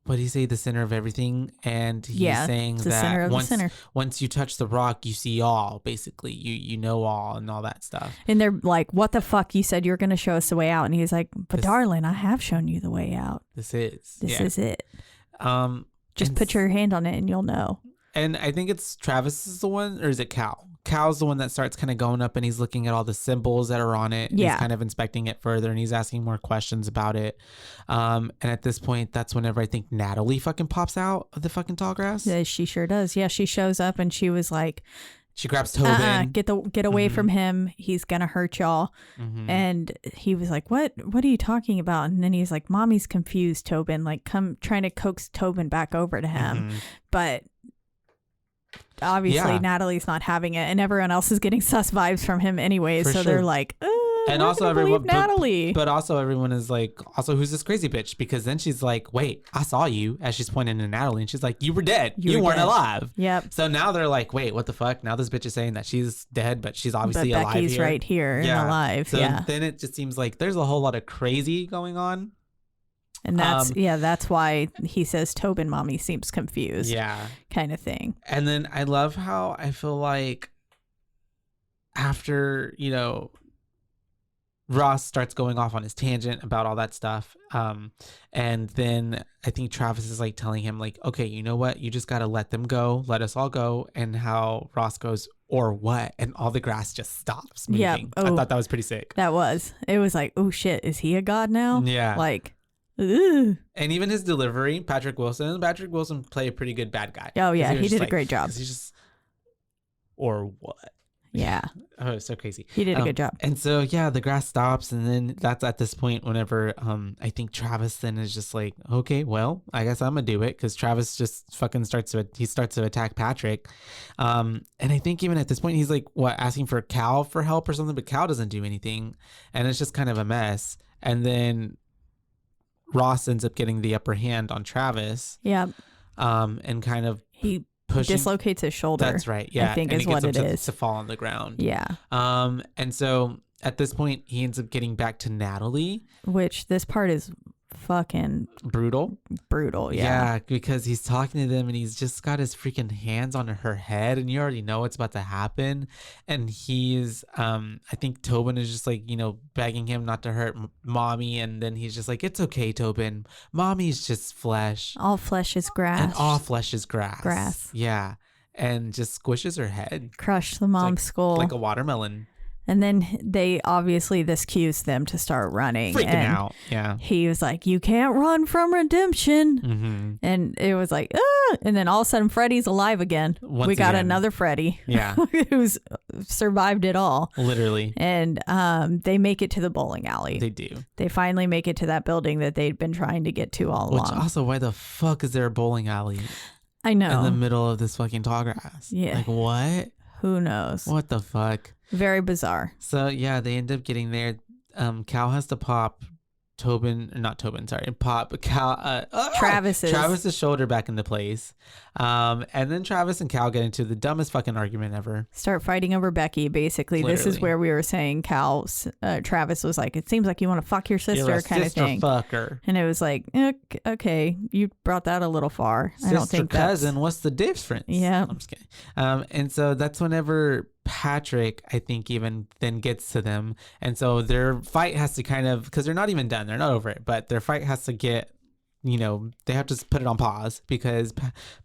What do you say? The center of everything, and he's saying that once you touch the rock, you see all. Basically, you know all and all that stuff. And they're like, "What the fuck? You said you were going to show us the way out," and he's like, "But darling, I have shown you the way out. This is it. Just put your hand on it, and you'll know." And I think it's Travis is the one, or is it Cal? Cal's the one that starts kind of going up and he's looking at all the symbols that are on it. Yeah. He's kind of inspecting it further and he's asking more questions about it. And at this point, that's whenever I think Natalie fucking pops out of the fucking tall grass. Yeah, she sure does. Yeah, she shows up and she was like, she grabs Tobin. Get away from him. He's going to hurt y'all. And he was like, what are you talking about? And then he's like, Mommy's confused, Tobin. Like, trying to coax Tobin back over to him. But obviously Natalie's not having it and everyone else is getting sus vibes from him anyways. So they're like, and also everyone, Natalie. But also everyone is like, also who's this crazy bitch? Because then she's like, wait, I saw you, as she's pointing to Natalie, and she's like, you were dead. You weren't alive. Yep. So now they're like, wait, what the fuck? Now this bitch is saying that she's dead, but she's obviously alive. Becky's here. right here and alive. So then it just seems like there's a whole lot of crazy going on. And that's why he says Tobin mommy seems confused. Yeah. Kind of thing. And then I love how I feel like after, Ross starts going off on his tangent about all that stuff. And then I think Travis is like telling him like, okay, you know what? You just got to let them go. Let us all go. And how Ross goes, or what? And all the grass just stops moving. Yeah. I thought that was pretty sick. It was like, oh shit, is he a god now? Yeah. Like, ugh. And even his delivery, Patrick Wilson played a pretty good bad guy. Oh yeah, he did a great job. He's just, or what? Yeah. Oh, it's so crazy. He did a good job. And so yeah, the grass stops, and then that's at this point whenever I think Travis then is just like, okay, well, I guess I'm gonna do it, because Travis just fucking starts to attack Patrick. And I think even at this point he's like, what, asking for Cal for help or something, but Cal doesn't do anything, and it's just kind of a mess. And then Ross ends up getting the upper hand on Travis. Yeah. And kind of he dislocates his shoulder. That's right. Yeah. I think is what it is. To fall on the ground. Yeah. And so at this point he ends up getting back to Natalie. Which this part is fucking brutal. Yeah, because he's talking to them and he's just got his freaking hands on her head, and you already know what's about to happen. And he's I think Tobin is just like, begging him not to hurt Mommy, and then he's just like, it's okay, Tobin, Mommy's just flesh. All flesh is grass. And all flesh is grass. Yeah. And just squishes her head. Crush the mom's skull like a watermelon. And then this cues them to start running. Freaking out. Yeah. He was like, you can't run from redemption. Mm-hmm. And it was like, ah. And then all of a sudden, Freddy's alive again. We got another Freddy. Yeah. Who's survived it all. Literally. And they make it to the bowling alley. They do. They finally make it to that building that they'd been trying to get to all along. Which also, why the fuck is there a bowling alley? I know. In the middle of this fucking tall grass. Yeah. Like, what? Who knows? What the fuck? Very bizarre. So yeah, they end up getting there. Cal has to pop Travis's shoulder back into place. And then Travis and Cal get into the dumbest fucking argument ever. Start fighting over Becky, basically. Literally. This is where we were saying Travis was like, it seems like you want to fuck your sister, kind of thing. Fucker. And it was like, okay, you brought that a little far. Sister, I don't think cousin, what's the difference? Yeah. I'm just kidding. And so that's whenever Patrick, I think, even then gets to them. And so their fight has to kind of, because they're not even done, they're not over it, but their fight has to get, they have to put it on pause because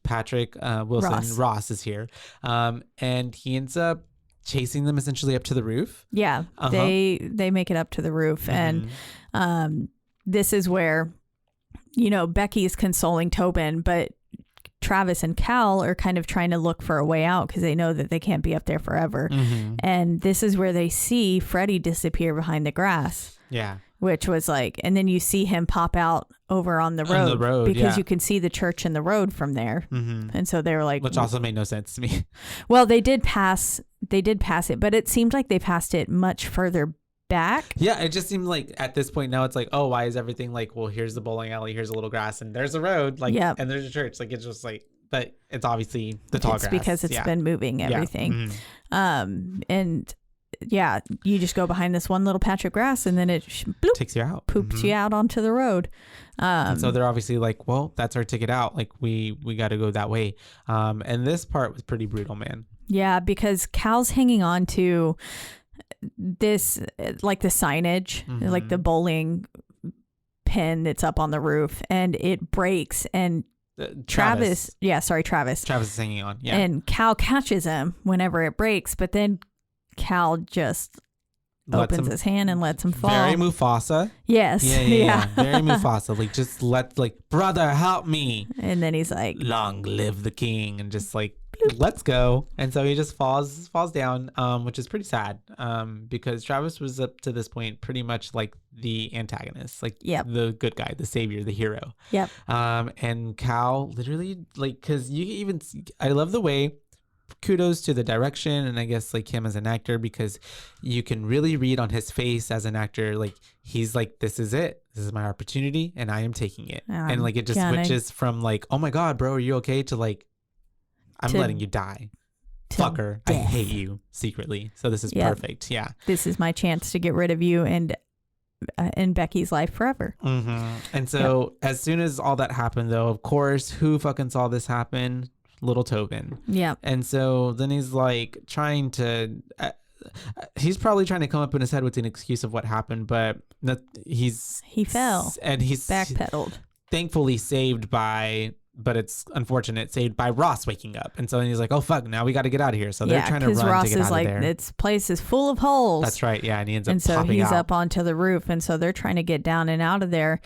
Patrick Ross is here. And he ends up chasing them essentially up to the roof. Yeah. They make it up to the roof. Mm-hmm. And this is where, Becky's consoling Tobin, but Travis and Cal are kind of trying to look for a way out because they know that they can't be up there forever. Mm-hmm. And this is where they see Freddy disappear behind the grass. Yeah. Which was like, and then you see him pop out over on the road, because you can see the church and the road from there. And so they were like, which also made no sense to me. Well, they did pass it, but it seemed like they passed it much further back. Yeah, it just seemed like at this point now it's like, oh, why is everything like, well, here's the bowling alley, here's a little grass, and there's a road, like, and there's a church. Like, it's just like, but it's obviously the tall grass. It's because it's been moving everything. And yeah, you just go behind this one little patch of grass, and then it bloop, takes you out, poops you out onto the road. And so they're obviously like, well, that's our ticket out. Like, we got to go that way. And this part was pretty brutal, man. Yeah, because Cal's hanging on to this, like the signage, like the bowling pin that's up on the roof, and it breaks, and Travis is hanging on, and Cal catches him whenever it breaks, but then Cal just opens his hand and lets him fall. Very Mufasa. Yes. Yeah. Very Mufasa. Like, just brother, help me. And then he's like, long live the king, and just like, let's go. And so he just falls down, which is pretty sad, because Travis was up to this point pretty much like the antagonist, like the good guy, the savior, the hero. And Cal literally, like, because you even I love the way, kudos to the direction and I guess like him as an actor, because you can really read on his face as an actor, like he's like, this is it, this is my opportunity and I am taking it. And like it just switches from like, oh my god, bro, are you okay, to like, I'm letting you die, fucker, I hate you secretly, so this is perfect. This is my chance to get rid of you and in Becky's life forever. And so as soon as all that happened, though, of course, who fucking saw this happen? Little Tobin. And so then he's like trying to he's probably trying to come up in his head with an excuse of what happened, but he fell and he's backpedaled, thankfully saved by, but it's unfortunate, saved by Ross waking up. And so then he's like, oh fuck, now we got to get out of here. So they're trying to run Ross to get out like, of there. This place is full of holes. That's right. Yeah. And he ends up and so popping he's out. Up onto the roof, and so they're trying to get down and out of there.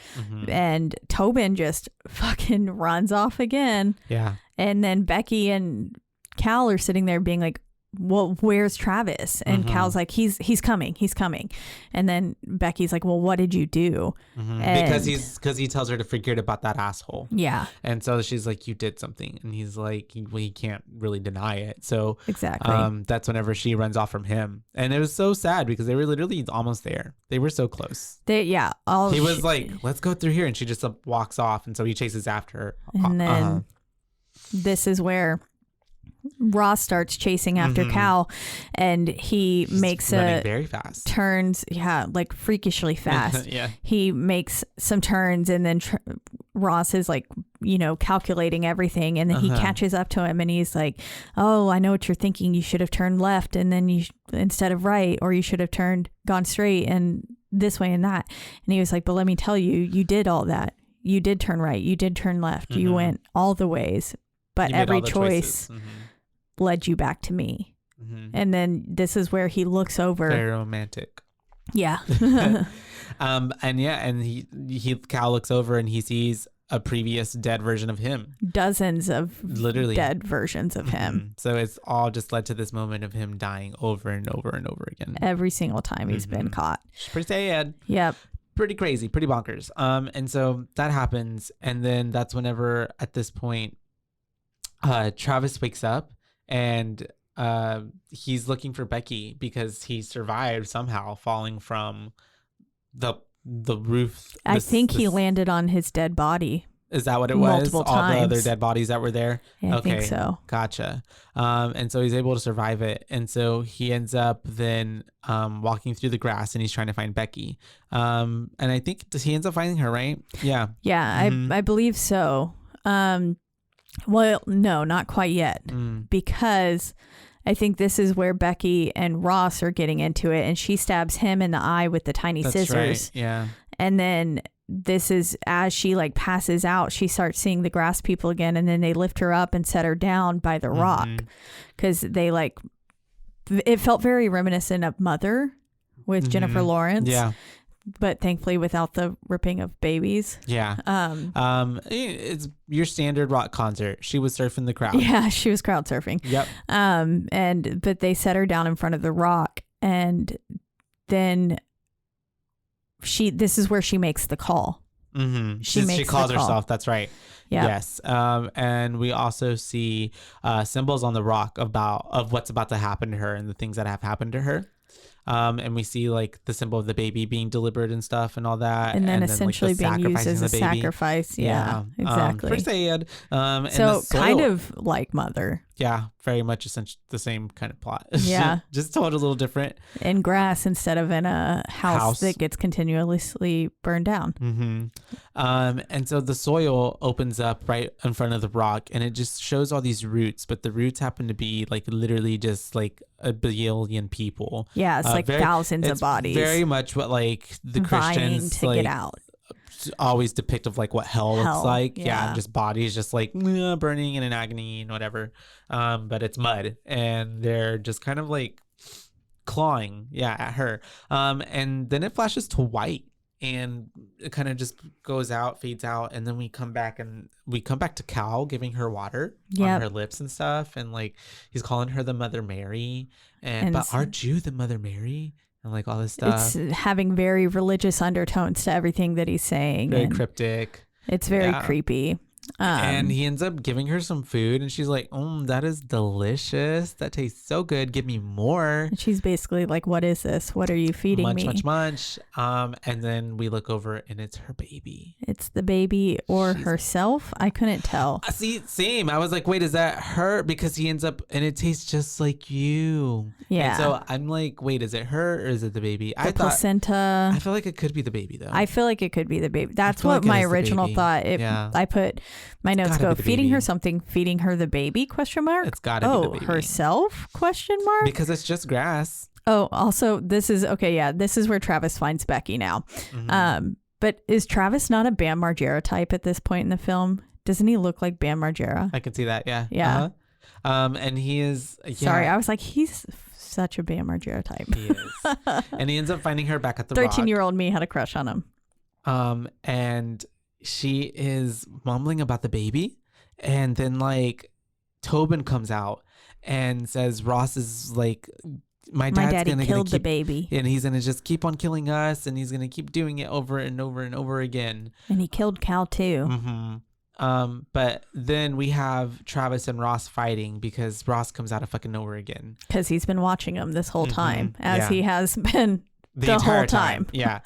And Tobin just fucking runs off again. And then Becky and Cal are sitting there being like, well, where's Travis? And Cal's like, he's coming. And then Becky's like, well, what did you do? Because he tells her to forget about that asshole. And so she's like, you did something. And he's like, well, he can't really deny it. So exactly. That's whenever she runs off from him. And it was so sad because they were literally almost there. They were so close. He was like, let's go through here. And she just walks off. And so he chases after her. And then this is where Ross starts chasing after Cal, and he's makes very fast turns, like freakishly fast. He makes some turns, and then Ross is like, calculating everything, and then he catches up to him, and he's like, oh, I know what you're thinking. You should have turned left, and then you instead of right, or you should have gone straight and this way and that. And he was like, but let me tell you, you did all that. You did turn right. You did turn left. You went all the ways, but every choice led you back to me. And then this is where he looks over. Very romantic. And Cal looks over and he sees a previous dead version of him. Dozens of literally dead versions of him. So it's all just led to this moment of him dying over and over and over again. Every single time he's been caught. Pretty sad. Yep. Pretty crazy, pretty bonkers. And so that happens, and then that's whenever at this point Travis wakes up and he's looking for Becky because he survived somehow falling from the roof. I think he landed on his dead body. Is that what it was? Multiple times. All the other dead bodies that were there? Yeah, okay. I think so. Gotcha. And so he's able to survive it. And so he ends up then walking through the grass and he's trying to find Becky. And I think he ends up finding her, right? Yeah. Yeah, I believe so. Well, no, not quite yet. Because I think this is where Becky and Ross are getting into it, and she stabs him in the eye with the tiny scissors. Right. Yeah. And then this is as she like passes out, she starts seeing the grass people again, and then they lift her up and set her down by the rock because they like, it felt very reminiscent of Mother with Jennifer Lawrence. Yeah. But thankfully without the ripping of babies. Yeah. It's your standard rock concert. She was surfing the crowd. Yeah, she was crowd surfing. Yep. But they set her down in front of the rock, and then this is where she makes the call. She calls herself. That's right. Yeah. Yes. And we also see symbols on the rock of what's about to happen to her and the things that have happened to her. And we see like the symbol of the baby being delivered and stuff and all that. And then essentially like, being used as a sacrifice. Yeah, exactly. Pretty sad. So kind of like Mother. Yeah, very much essentially the same kind of plot. Yeah. Just told a little different. In grass instead of in a house that gets continuously burned down. And so the soil opens up right in front of the rock and it just shows all these roots, but the roots happen to be like literally just like a billion people. Yeah, it's like thousands of bodies. Very much what like the Christians to like, get out. Always depict of like what hell looks like. Yeah, just bodies just like burning in an agony and whatever. But it's mud and they're just kind of like clawing at her. And then it flashes to white and it kind of just goes out, fades out, and then we come back to Cal giving her water on her lips and stuff, and like he's calling her the Mother Mary, and but aren't you the Mother Mary? And like all this stuff. It's having very religious undertones to everything that he's saying. Very cryptic. It's very creepy. And he ends up giving her some food and she's like, that is delicious. That tastes so good. Give me more. And she's basically like, what is this? What are you feeding me? Munch. And then we look over and it's her baby. It's the baby or herself. I couldn't tell. See, same. I was like, wait, is that her? Because he ends up and it tastes just like you. Yeah. And so I'm like, wait, is it her or is it the baby? Placenta. I feel like it could be the baby though. I feel like it could be the baby. That's what my original thought. I put my notes go feeding her something, feeding her the baby ? It's gotta be the baby. Herself ? Because it's just grass. Oh, also this is okay. Yeah, this is where Travis finds Becky now. But is Travis not a Bam Margera type at this point in the film? Doesn't he look like Bam Margera? I can see that. Yeah. Yeah. And he is. Yeah. Sorry, I was like, he's such a Bam Margera type. He is. And he ends up finding her back at the 13-year-old me had a crush on him. And she is mumbling about the baby, and then like Tobin comes out and says Ross is like, my daddy killed the baby, and he's gonna just keep on killing us, and he's gonna keep doing it over and over and over again. And he killed Cal too. But then we have Travis and Ross fighting because Ross comes out of fucking nowhere again because he's been watching him this whole time, as he has been. The whole time. Yeah.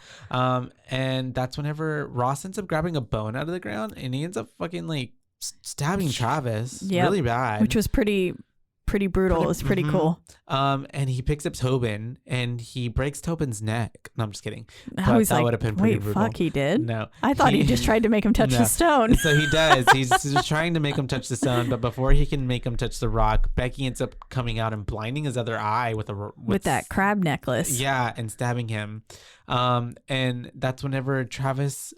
And that's whenever Ross ends up grabbing a bone out of the ground and he ends up fucking like stabbing Travis really bad. Which was pretty brutal. It was pretty cool. And he picks up Tobin and he breaks Tobin's neck. No, I'm just kidding. I was that would have been pretty brutal. Fuck, he did? No. I thought he just tried to make him touch the stone. So he does. He's just trying to make him touch the stone, but before he can make him touch the rock, Becky ends up coming out and blinding his other eye with that crab necklace. Yeah, and stabbing him. And that's whenever Travis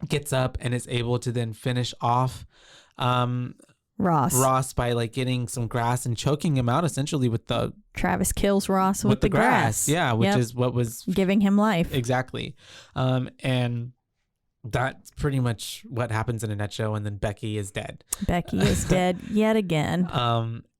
gets up and is able to then finish off Ross by like getting some grass and choking him out essentially with the Travis kills Ross with the grass. Yeah, which is what was giving him life. Exactly. And that's pretty much what happens in a nutshell, and then Becky is dead. Becky is dead yet again.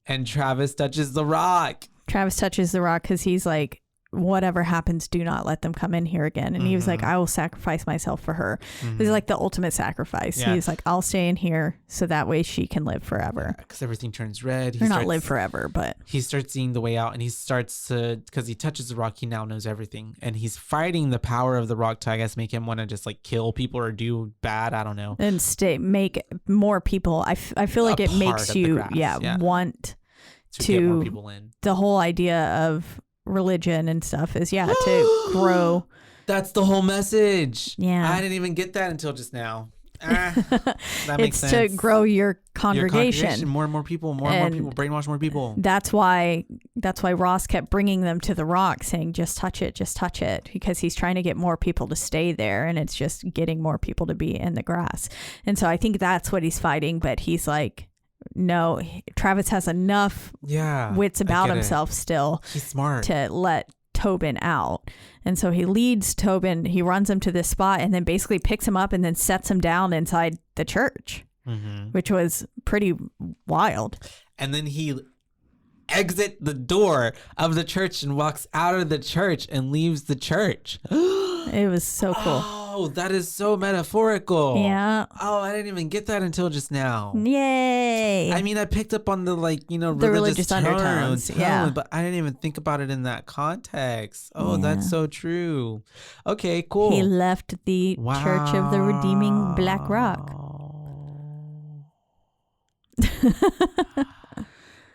And Travis touches the rock. Travis touches the rock because he's like, whatever happens, do not let them come in here again. And he was like, I will sacrifice myself for her. This is like the ultimate sacrifice. Yeah. He's like, I'll stay in here so that way she can live forever. Because everything turns red. Not live forever, but he starts seeing the way out, and he starts to, because he touches the rock, he now knows everything, and he's fighting the power of the rock to, I guess, make him want to just like kill people or do bad. I don't know. And make more people. I feel like it makes you want to get more people in. The whole idea of religion and stuff is to grow. That's the whole message. Yeah, I didn't even get that until just now. That makes sense. It's to grow your congregation. More and more people, more and more people, brainwash more people. That's why Ross kept bringing them to the rock, saying just touch it, because he's trying to get more people to stay there, and it's just getting more people to be in the grass. And so I think that's what he's fighting, but he's like, no, Travis has enough wits about himself still. He's smart to let Tobin out. And so he leads Tobin, he runs him to this spot and then basically picks him up and then sets him down inside the church, which was pretty wild. And then he exits the door of the church and walks out of the church and leaves the church. It was so cool. Oh, that is so metaphorical. Yeah. Oh, I didn't even get that until just now. Yay. I mean, I picked up on the the religious undertones. Yeah. But I didn't even think about it in that context. Oh, that's so true. Okay, cool. He left the Church of the Redeeming Black Rock.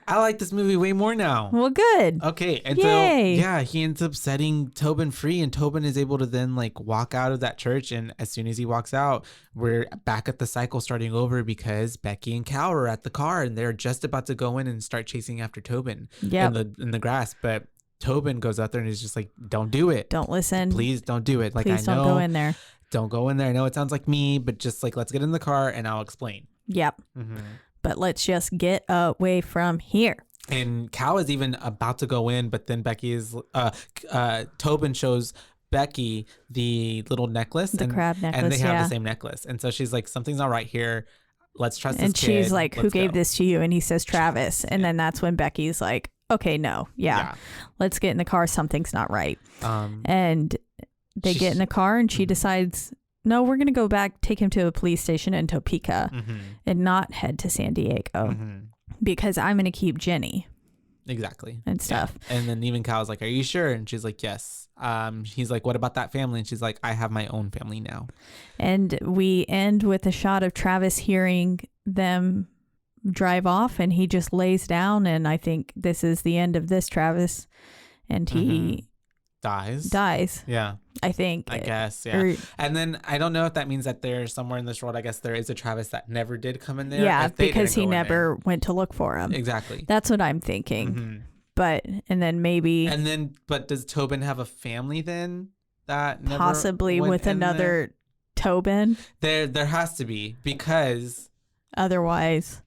I like this movie way more now. Well, good. Okay, and Yay. so yeah, he ends up setting Tobin free, and Tobin is able to then walk out of that church. And as soon as he walks out, we're back at the cycle starting over because Becky and Cal are at the car, and they're just about to go in and start chasing after Tobin in the grass. But Tobin goes out there and is just like, "Don't do it. Don't listen. Please don't do it. Please don't go in there. Don't go in there. I know it sounds like me, but just let's get in the car and I'll explain." Yep. Mm-hmm. But let's just get away from here. And Cal is even about to go in, but then Tobin shows Becky the little necklace. The crab necklace, and they have the same necklace. And so she's like, something's not right here. Let's trust this kid. And she's like, who gave this to you? And he says, Travis. And then that's when Becky's like, okay, no. Yeah. Let's get in the car. Something's not right. And they get in the car and she decides, no, we're going to go back, take him to a police station in Topeka and not head to San Diego because I'm going to keep Jenny. Exactly. And stuff. Yeah. And then even Cal's like, are you sure? And she's like, yes. He's like, what about that family? And she's like, I have my own family now. And we end with a shot of Travis hearing them drive off and he just lays down. And I think this is the end of this Travis. And he dies. Yeah. I think. I guess, yeah. And then I don't know if that means that there's somewhere in this world, I guess there is a Travis that never did come in there. Yeah, because he never went to look for him. Exactly. That's what I'm thinking. But, and then maybe. But does Tobin have a family then? That never possibly with another Tobin? There has to be, because. Otherwise.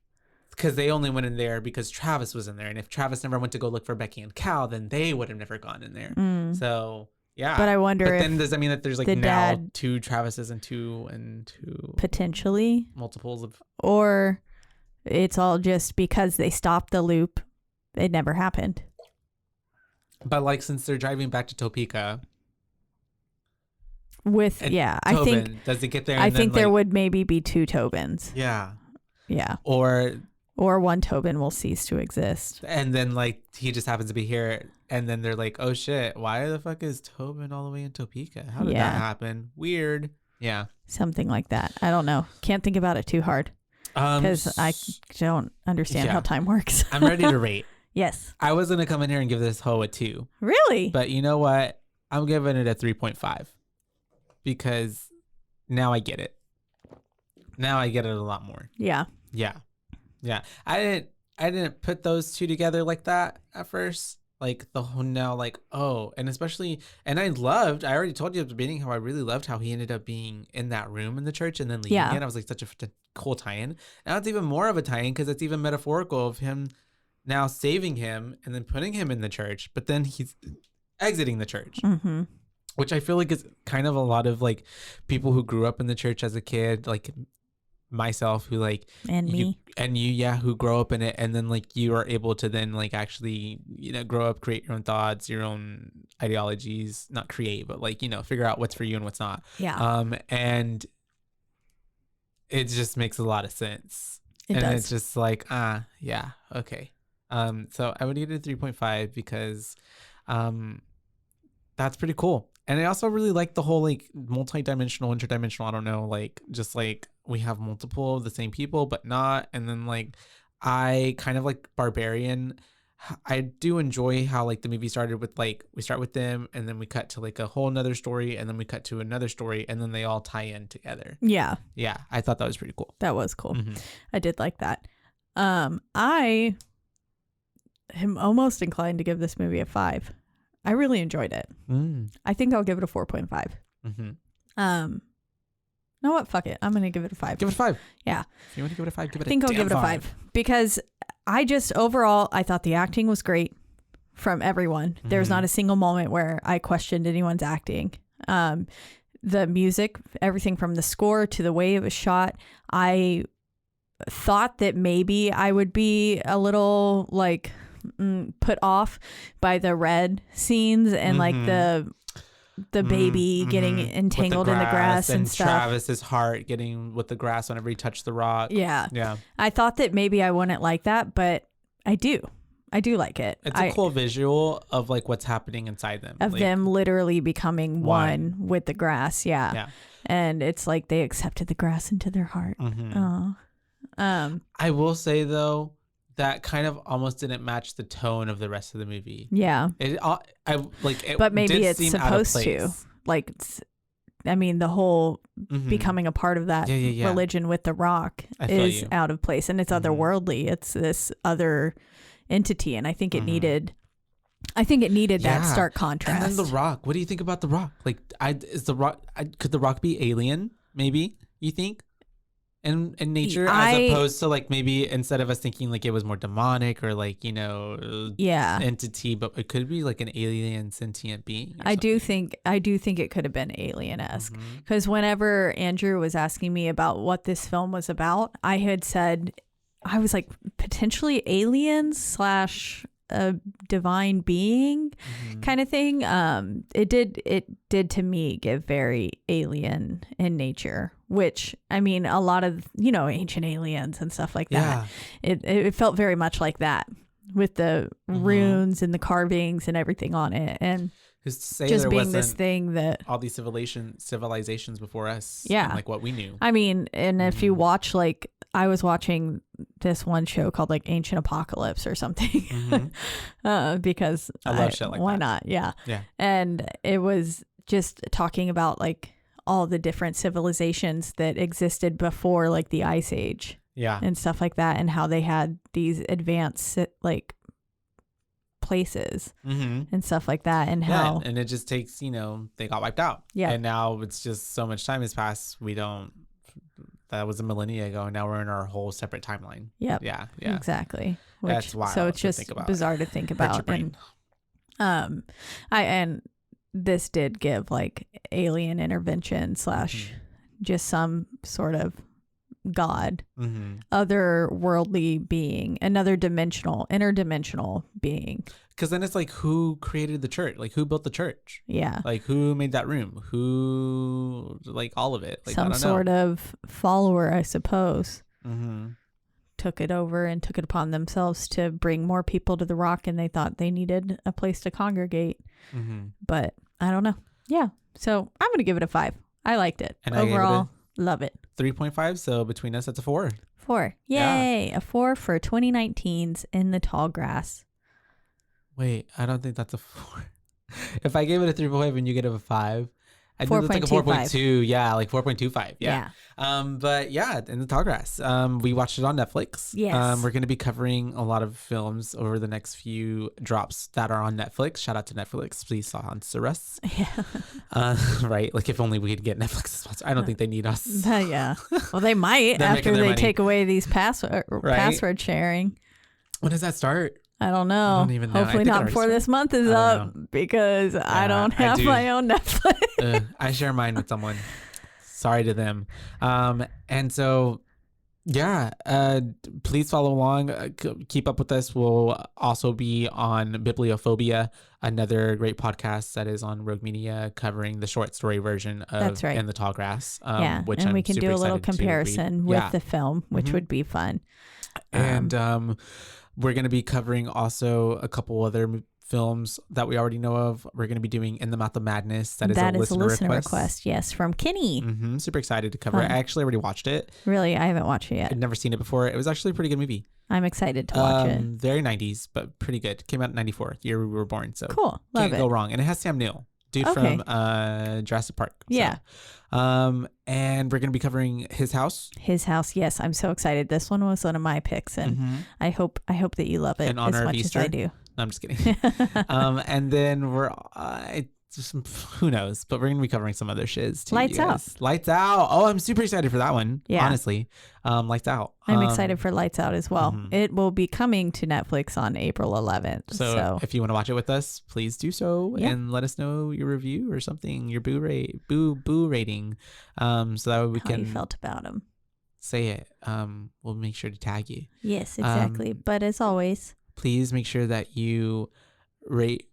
Because they only went in there because Travis was in there. And if Travis never went to go look for Becky and Cal, then they would have never gone in there. So, yeah. But I wonder if then does that mean that there's now two Travises and two potentially multiples of. Or it's all just because they stopped the loop. It never happened. But since they're driving back to Topeka. I think. Does it get there? I think there would maybe be two Tobins. Yeah. Yeah. Or one Tobin will cease to exist. And then he just happens to be here. And then they're like, oh shit, why the fuck is Tobin all the way in Topeka? How did that happen? Weird. Yeah. Something like that. I don't know. Can't think about it too hard. Because I don't understand how time works. I'm ready to rate. Yes. I was going to come in here and give this hoe a 2. Really? But you know what? I'm giving it a 3.5. Because now I get it. Now I get it a lot more. Yeah. Yeah. Yeah. I didn't put those two together like that at first. The whole now, and especially, and I already told you at the beginning how I really loved how he ended up being in that room in the church and then leaving it. I was like, such a cool tie-in. Now it's even more of a tie-in because it's even metaphorical of him now saving him and then putting him in the church, but then he's exiting the church. Which I feel like is kind of a lot of people who grew up in the church as a kid, myself, who and me and you, who grow up in it, and then you are able to then actually grow up, create your own thoughts, your own ideologies, not create, but figure out what's for you and what's not. And it just makes a lot of sense. It's just yeah, okay. So I would give it a 3.5 because that's pretty cool. And I also really like the whole multi-dimensional, interdimensional, I don't know, we have multiple of the same people, but not. And then I kind of like Barbarian. I do enjoy how the movie started with we start with them and then we cut to a whole nother story and then we cut to another story and then they all tie in together. Yeah. Yeah. I thought that was pretty cool. That was cool. I did like that. I am almost inclined to give this movie a 5. I really enjoyed it. I think I'll give it a 4.5. No, what? Fuck it. I'm going to give it a 5. Give it a 5. Yeah. If you want to give it a 5, give it a 5. I think I'll give it a 5 because overall, I thought the acting was great from everyone. There's not a single moment where I questioned anyone's acting. The music, everything from the score to the way it was shot, I thought that maybe I would be a little put off by the red scenes and the baby getting entangled in the grass and stuff. Travis's heart getting with the grass whenever he touched the rock. Yeah. I thought that maybe I wouldn't like that, but I do like it. It's a cool visual of like what's happening inside them. Of them literally becoming one with the grass. Yeah. And it's like they accepted the grass into their heart. I will say though, that kind of almost didn't match the tone of the rest of the movie. Yeah. But maybe it's supposed to. Like, I mean, the whole becoming a part of that religion with the rock is out of place, and it's otherworldly. It's this other entity, and I think it needed. I think it needed that stark contrast. And then the rock. What do you think about the rock? Like, could the rock be alien? Maybe you think? In nature, as opposed to like maybe instead of us thinking like it was more demonic or like entity, but it could be like an alien sentient being. I do think it could have been alien-esque, because whenever Andrew was asking me about what this film was about, I had said I was like potentially aliens / a divine being kind of thing. It did to me give very alien in nature, which I mean a lot of ancient aliens and stuff like that. It felt very much like that with the runes and the carvings and everything on it, and just being this thing that all these civilizations before us, and like what we knew. I mean, and if you watch, like I was watching this one show called like Ancient Apocalypse or something, because I love shit like why that. Not? Yeah. And it was just talking about like all the different civilizations that existed before like the Ice Age, and stuff like that, and how they had these advanced like places and stuff like that, and how and it just takes they got wiped out, and now it's just so much time has passed. That was a millennia ago, and now we're in our whole separate timeline. Exactly. That's wild. So it's just bizarre to think about. And this did give like alien intervention / just some sort of god, otherworldly being, another interdimensional being. Because then it's like, who created the church? Like, who built the church? Yeah. Like, who made that room? Who, like, all of it? Like, some sort of follower, I suppose, took it over and took it upon themselves to bring more people to the rock, and they thought they needed a place to congregate. But I don't know. Yeah. So I'm going to give it a 5. I liked it. And overall, love it. 3.5. So between us, that's a 4. 4. Yay. A 4 for 2019's In the Tall Grass. Wait, I don't think that's a 4. If I gave it a 3.5 and you get it a 5, I think it's like a 4.2. Yeah, like 4.25. Yeah. But yeah, In the Tall Grass. We watched it on Netflix. Yes. We're going to be covering a lot of films over the next few drops that are on Netflix. Shout out to Netflix. Please sponsor us. Yeah. Right. Like if only we could get Netflix to sponsor. I don't think they need us. Yeah. Well, they might after they take away these password sharing. When does that start? I don't know. I don't even know. Hopefully not before this month is up, because I don't have my own Netflix. I share mine with someone. Sorry to them. And so, please follow along. Keep up with us. We'll also be on Bibliophobia, another great podcast that is on Rogue Media, covering the short story version of In the Tall Grass. Which and we can do a little comparison with the film, which would be fun. And we're going to be covering also a couple other films that we already know of. We're going to be doing In the Mouth of Madness. That is a listener request. Yes, from Kenny. Super excited to cover it. I actually already watched it. Really? I haven't watched it yet. I'd never seen it before. It was actually a pretty good movie. I'm excited to watch it. Very 90s, but pretty good. Came out in 94, the year we were born. So cool. Love can't go wrong. And it has Sam Neill, dude from Jurassic Park. Yeah. And we're going to be covering His House. His House. Yes. I'm so excited. This one was one of my picks, and I hope that you love it as much as I do. No, I'm just kidding. And then we're, who knows, but we're going to be covering some other shiz too. Lights Out. Oh, I'm super excited for that one. Yeah. Honestly. Lights Out. I'm excited for Lights Out as well. It will be coming to Netflix on April 11th. So if you want to watch it with us, please do so, and let us know your review or something, your boo rating, so that we can. How you felt about them. Say it. We'll make sure to tag you. Yes, exactly. But as always, please make sure that you rate.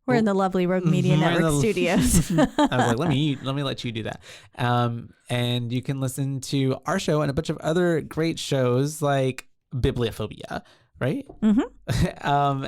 We're in the lovely Rogue Media Network studios. I was like, let me let you do that. And you can listen to our show and a bunch of other great shows like Bibliophobia, right?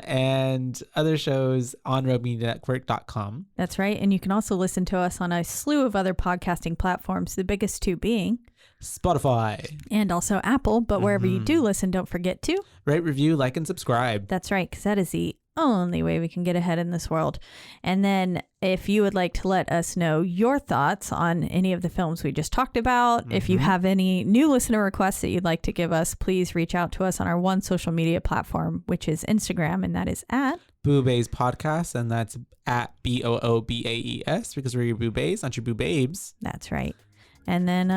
And other shows on roguemedianetwork.com. That's right. And you can also listen to us on a slew of other podcasting platforms, the biggest two being Spotify and also Apple. But wherever you do listen, don't forget to rate, review, like, and subscribe. That's right, because that is the only way we can get ahead in this world. And then if you would like to let us know your thoughts on any of the films we just talked about, if you have any new listener requests that you'd like to give us, please reach out to us on our one social media platform, which is Instagram, and that is at BooBaes Podcast, and that's at BOOBAES, because we're your BooBaes, not your BooBabes. That's right. And then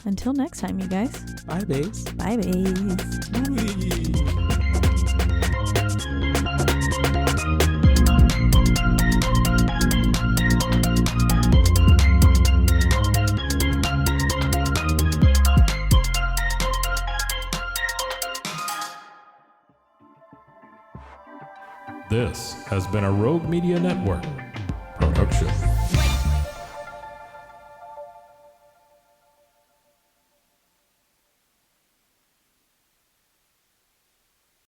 until next time, you guys. Bye, babes. Bye, babes. This has been a Rogue Media Network production.